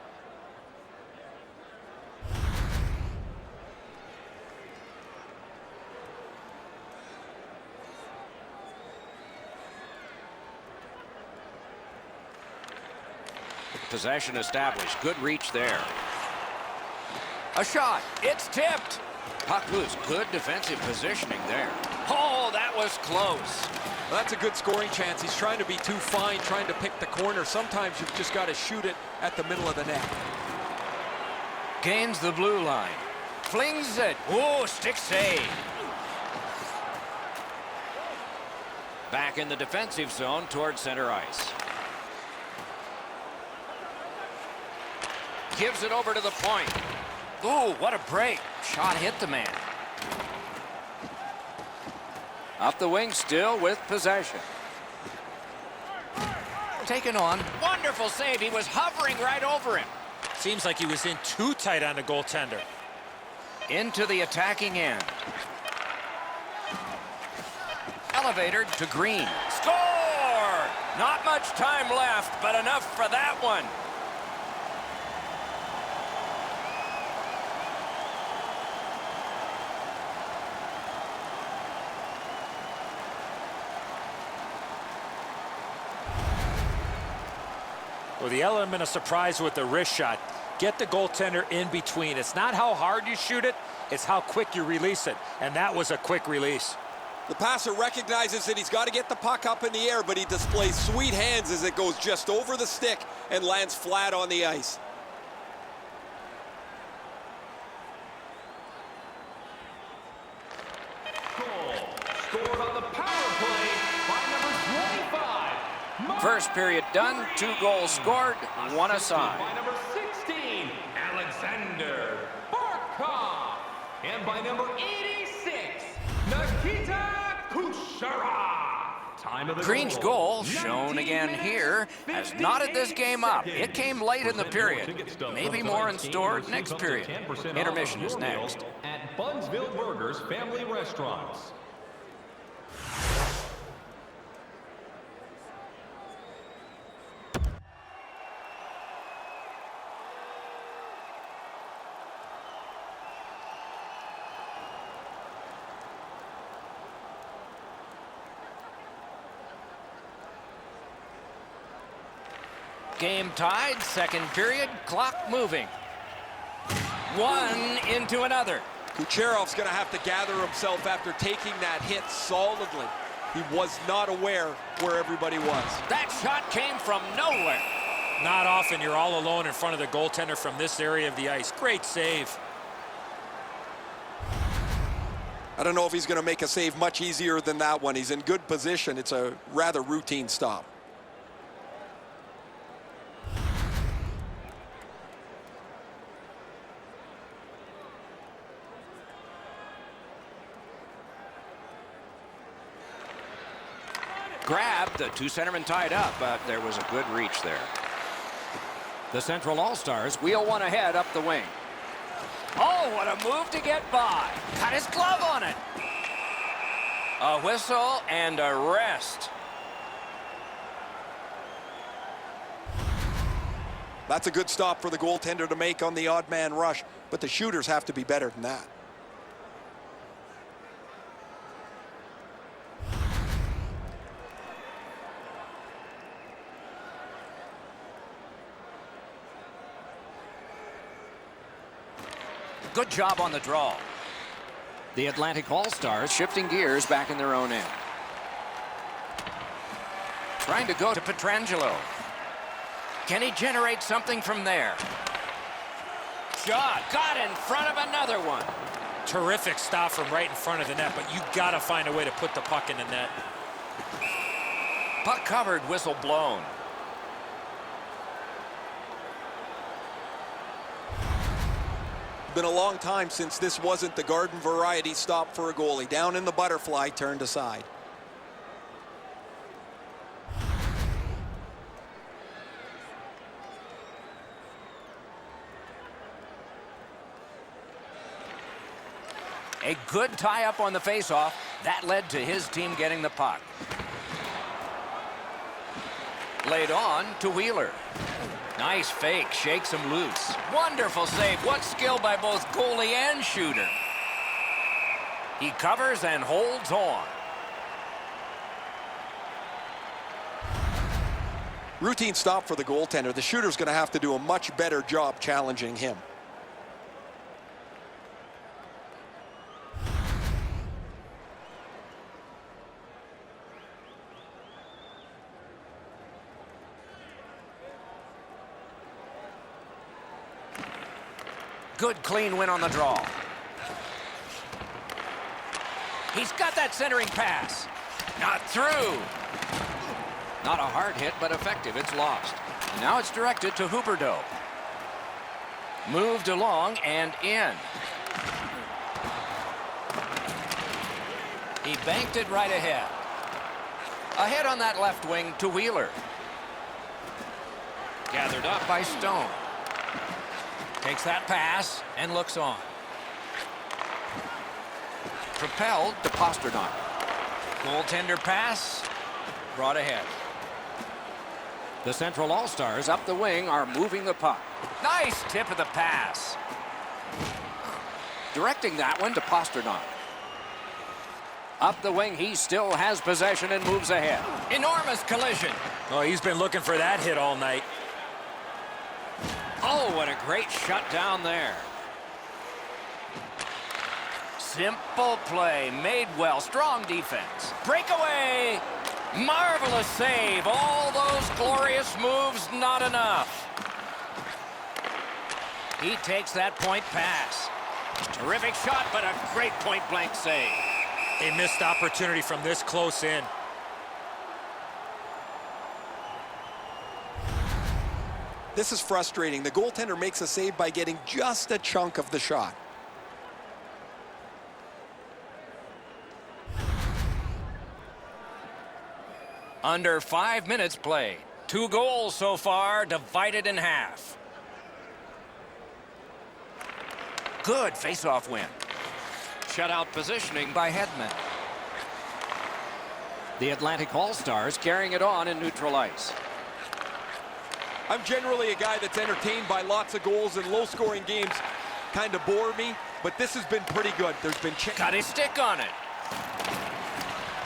Possession established. Good reach there. A shot. It's tipped. Puck loose. Good defensive positioning there. Oh, that was close. Well, that's a good scoring chance. He's trying to be too fine, trying to pick the corner. Sometimes you've just got to shoot it at the middle of the net. Gains the blue line. Flings it. Oh, stick save. Back in the defensive zone toward center ice. Gives it over to the point. Ooh, what a break. Shot hit the man. Up the wing still with possession. Taken on. Wonderful save. He was hovering right over him. Seems like he was in too tight on the goaltender. Into the attacking end. Elevator to Green. Score! Not much time left, but enough for that one. Well, the element of surprise with the wrist shot. Get the goaltender in between. It's not how hard you shoot it, it's how quick you release it. And that was a quick release. The passer recognizes that he's got to get the puck up in the air, but he displays sweet hands as it goes just over the stick and lands flat on the ice. Scored on the power play by number 25. First period done. 2 goals scored, 1 aside. By number 16, Alexander Barkov. And by number 86, Nikita Kucherov. Time of the Green's goal, shown again here, has knotted this game up. It came late in the period. Maybe more in store next period. Intermission is next. At Bunsville Burgers Family Restaurants. Game tied, second period, clock moving. One into another. Kucherov's going to have to gather himself after taking that hit solidly. He was not aware where everybody was. That shot came from nowhere. Not often you're all alone in front of the goaltender from this area of the ice. Great save. I don't know if he's going to make a save much easier than that one. He's in good position. It's a rather routine stop. Grabbed, the two centermen tied up, but there was a good reach there. The Central All-Stars wheel one ahead up the wing. Oh, what a move to get by. Cut his glove on it. A whistle and a rest. That's a good stop for the goaltender to make on the odd man rush, but the shooters have to be better than that. Good job on the draw. The Atlantic All-Stars shifting gears back in their own end. Trying to go to Pietrangelo. Can he generate something from there? Shot got in front of another one. Terrific stop from right in front of the net, but you got to find a way to put the puck in the net. Puck covered, whistle blown. Been a long time since this wasn't the garden variety stop for a goalie. Down in the butterfly, turned aside. A good tie-up on the face-off. That led to his team getting the puck. Laid on to Wheeler. Nice fake, shakes him loose. Wonderful save. What skill by both goalie and shooter. He covers and holds on. Routine stop for the goaltender. The shooter's going to have to do a much better job challenging him. Good clean win on the draw. He's got that centering pass. Not through. Not a hard hit, but effective. It's lost. And now it's directed to Huberdeau. Moved along and in. He banked it right ahead. Ahead on that left wing to Wheeler. Gathered up by Stone. Takes that pass and looks on. Propelled to Pasternak. Goaltender pass brought ahead. The Central All-Stars up the wing are moving the puck. Nice tip of the pass. Directing that one to Pasternak. Up the wing, he still has possession and moves ahead. Enormous collision. Oh, he's been looking for that hit all night. Oh, what a great shutdown there. Simple play, made well, strong defense. Breakaway, marvelous save. All those glorious moves, not enough. He takes that point pass. Terrific shot, but a great point-blank save. A missed opportunity from this close in. This is frustrating. The goaltender makes a save by getting just a chunk of the shot. Under 5 minutes played. 2 goals so far, divided in half. Good face-off win. Shutout positioning by Hedman. The Atlantic All-Stars carrying it on in neutral ice. I'm generally a guy that's entertained by lots of goals, and low-scoring games kind of bore me, but this has been pretty good. There's been... Got his stick on it.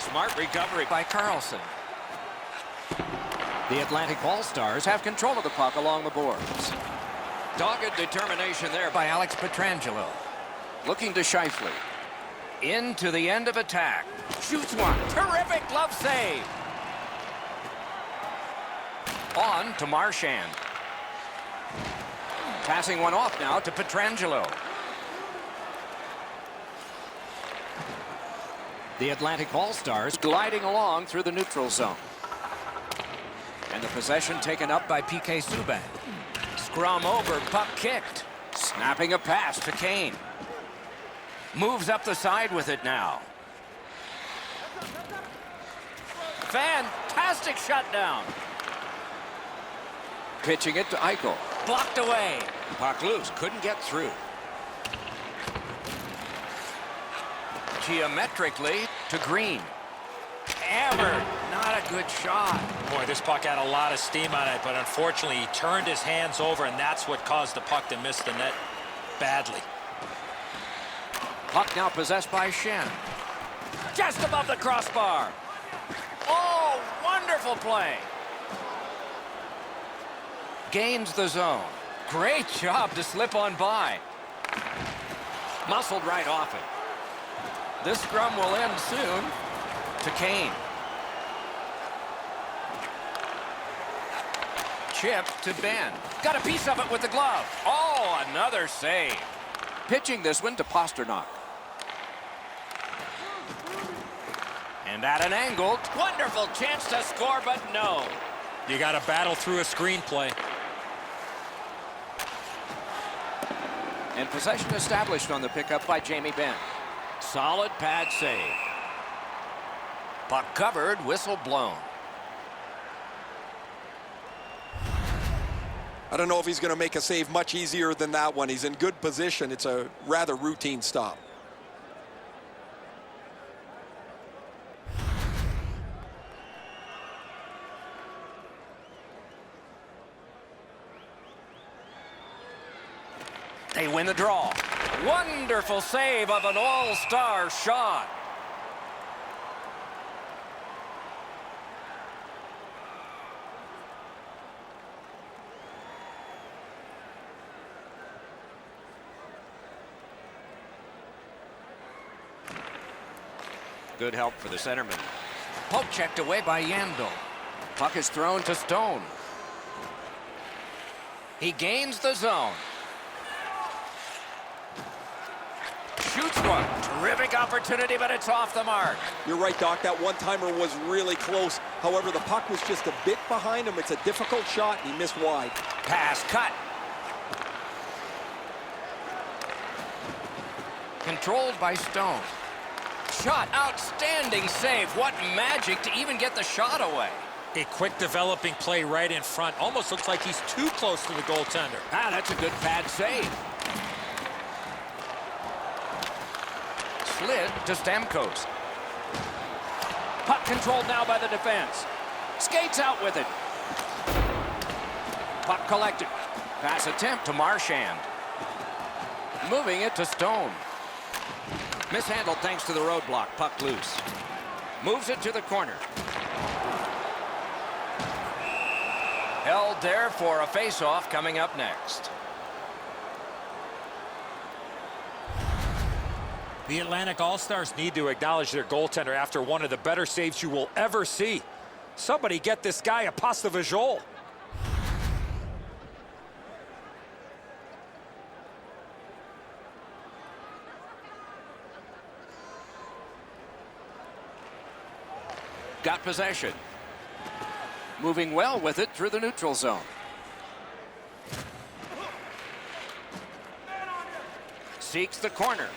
Smart recovery by Carlson. The Atlantic All-Stars have control of the puck along the boards. Dogged determination there by Alex Pietrangelo. Looking to Scheifele. Into the end of attack. Shoots one. Terrific glove save. On to Marchand. Passing one off now to Pietrangelo. The Atlantic All-Stars gliding along through the neutral zone. And the possession taken up by P.K. Subban. Scrum over, puck kicked. Snapping a pass to Kane. Moves up the side with it now. Fantastic shutdown. Pitching it to Eichel. Blocked away. Puck loose, couldn't get through. Geometrically to Green. Hammered, not a good shot. Boy, this puck had a lot of steam on it, but unfortunately he turned his hands over, and that's what caused the puck to miss the net badly. Puck now possessed by Shen. Just above the crossbar. Oh, wonderful play. Gains the zone. Great job to slip on by. Muscled right off it. This scrum will end soon. To Kane. Chip to Ben. Got a piece of it with the glove. Oh, another save. Pitching this one to Pasternak. And at an angle, wonderful chance to score, but no. You got to battle through a screenplay. And possession established on the pickup by Jamie Benn. Solid pad save. Puck covered, whistle blown. I don't know if he's going to make a save much easier than that one. He's in good position. It's a rather routine stop. They win the draw. Wonderful save of an all-star shot. Good help for the centerman. Poke checked away by Yandel. Puck is thrown to Stone. He gains the zone. Shoots one. Terrific opportunity, but it's off the mark. You're right, Doc. That one-timer was really close. However, the puck was just a bit behind him. It's a difficult shot, and he missed wide. Pass cut. Controlled by Stone. Shot, outstanding save. What magic to even get the shot away. A quick developing play right in front. Almost looks like he's too close to the goaltender. Ah, that's a good pad save. Slid to Stamkos. Puck controlled now by the defense. Skates out with it. Puck collected. Pass attempt to Marchand. Moving it to Stone. Mishandled thanks to the roadblock. Puck loose. Moves it to the corner. Held there for a face-off coming up next. The Atlantic All-Stars need to acknowledge their goaltender after one of the better saves you will ever see. Somebody get this guy a pasta visual. Got possession. Moving well with it through the neutral zone. Seeks the corner.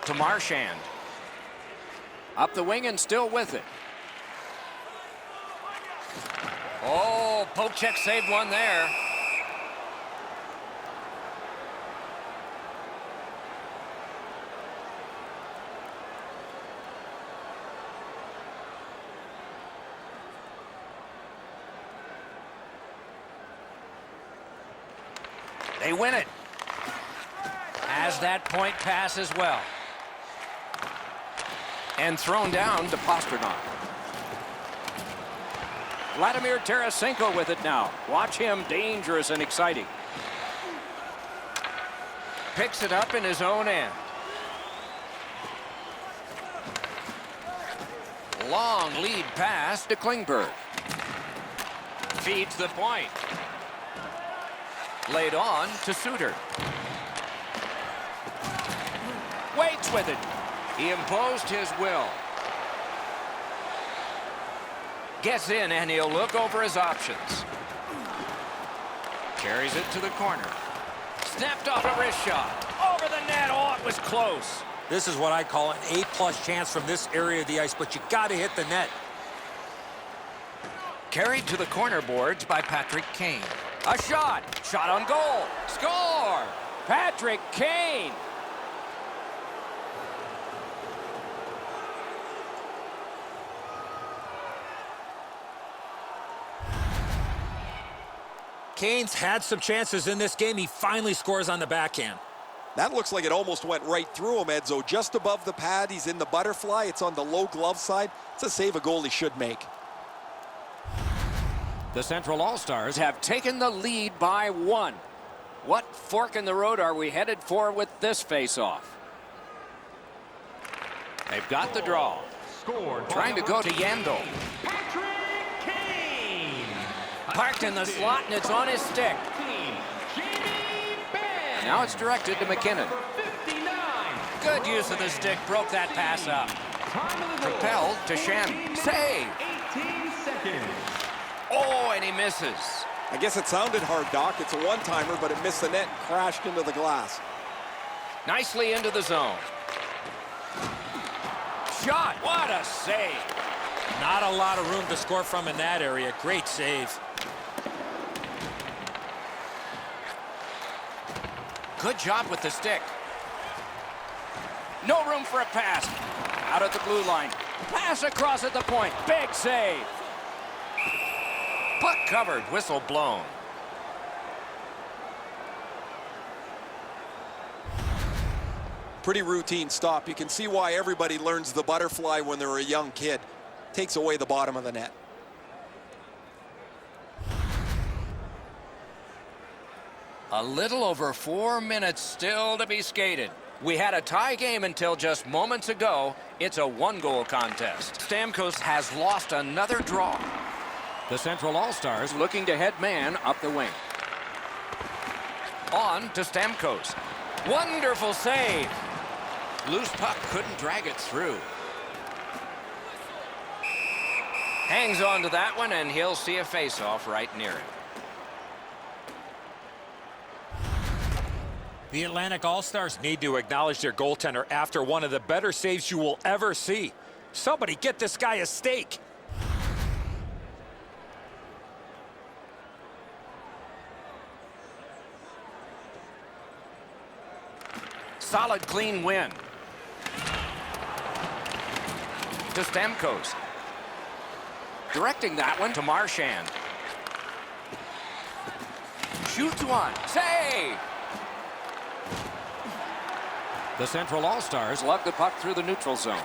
To Marchand. Up the wing and still with it. Oh, poke check saved one there. They win it. Has that point pass as well. And thrown down to Pasternak. Vladimir Tarasenko with it now. Watch him, dangerous and exciting. Picks it up in his own end. Long lead pass to Klingberg. Feeds the point. Laid on to Suter. Waits with it. He imposed his will. Gets in and he'll look over his options. Carries it to the corner. Snapped off a wrist shot. Over the net. Oh, it was close. This is what I call an A+ chance from this area of the ice, but you got to hit the net. Carried to the corner boards by Patrick Kane. A shot. Shot on goal. Score. Patrick Kane. Kane's had some chances in this game. He finally scores on the backhand. That looks like it almost went right through him, Edzo. Just above the pad, he's in the butterfly. It's on the low glove side. It's a save a goalie should make. The Central All-Stars have taken the lead by 1. What fork in the road are we headed for with this face-off? They've got the draw. Trying to go to Yandel. Patrick Kane. Parked in the slot, and it's on his stick. Now it's directed to McKinnon. Good use of the stick, broke that pass up. Propelled to Shen. Save. 18 seconds. Oh, and he misses. I guess it sounded hard, Doc. It's a one-timer, but it missed the net and crashed into the glass. Nicely into the zone. Shot. What a save. Not a lot of room to score from in that area. Great save. Good job with the stick. No room for a pass. Out at the blue line. Pass across at the point. Big save. Puck covered. Whistle blown. Pretty routine stop. You can see why everybody learns the butterfly when they're a young kid. Takes away the bottom of the net. A little over 4 minutes still to be skated. We had a tie game until just moments ago. It's a one-goal contest. Stamkos has lost another draw. The Central All-Stars looking to head man up the wing. On to Stamkos. Wonderful save. Loose puck couldn't drag it through. Hangs on to that one, and he'll see a face-off right near him. The Atlantic All-Stars need to acknowledge their goaltender after one of the better saves you will ever see. Somebody get this guy a steak. Solid, clean win. To Stamkos. Directing that one to Marchand. Shoots one. Save! The Central All-Stars lug the puck through the neutral zone.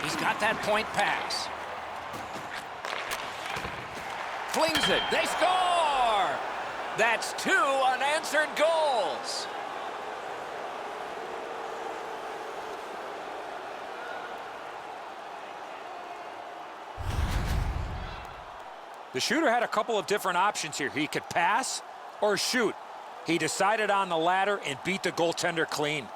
He's got that point pass. Flings it. They score! That's 2 unanswered goals. The shooter had a couple of different options here. He could pass or shoot. He decided on the latter and beat the goaltender clean.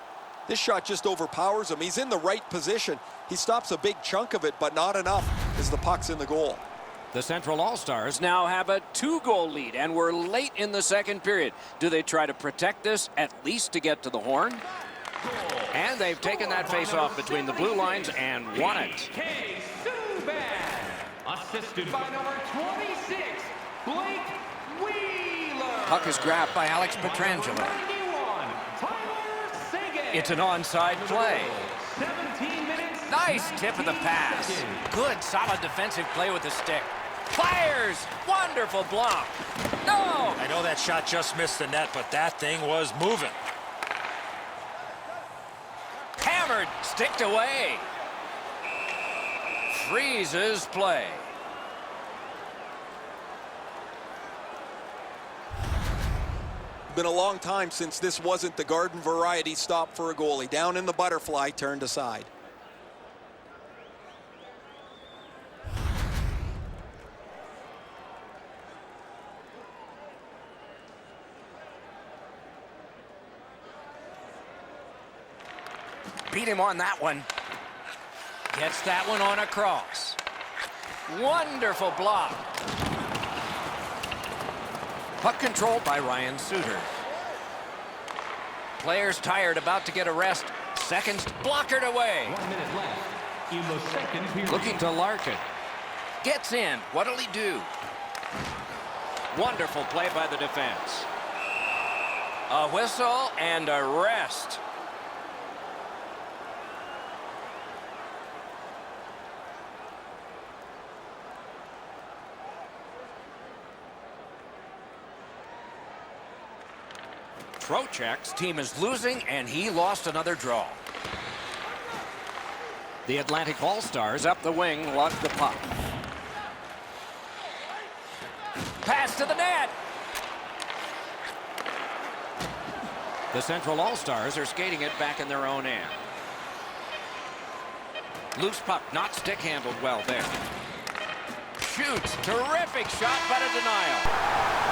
This shot just overpowers him. He's in the right position. He stops a big chunk of it, but not enough as the puck's in the goal. The Central All-Stars now have a 2-goal lead, and we're late in the second period. Do they try to protect this, at least to get to the horn? Goal. And they've taken that face-off between the blue lines and won it. Assisted by number 26, Blake Wheeler. Puck is grabbed by Alex Pietrangelo. 91, Tyler Seguin. It's an onside play. 17 minutes. Nice tip of the pass. Good, solid defensive play with the stick. Fires! Wonderful block. No! I know that shot just missed the net, but that thing was moving. Hammered, sticked away. Freezes play. Been a long time since this wasn't the garden variety stop for a goalie. Down in the butterfly, turned aside. Beat him on that one. Gets that one on across. Wonderful block. Puck controlled by Ryan Suter. Players tired, about to get a rest. Seconds blockered away. 1 minute left in the second period. Looking to Larkin. Gets in. What'll he do? Wonderful play by the defense. A whistle and a rest. Trocheck's team is losing, and he lost another draw. The Atlantic All-Stars up the wing lost the puck. Pass to the net. The Central All-Stars are skating it back in their own end. Loose puck, not stick handled well there. Shoots, terrific shot, but a denial.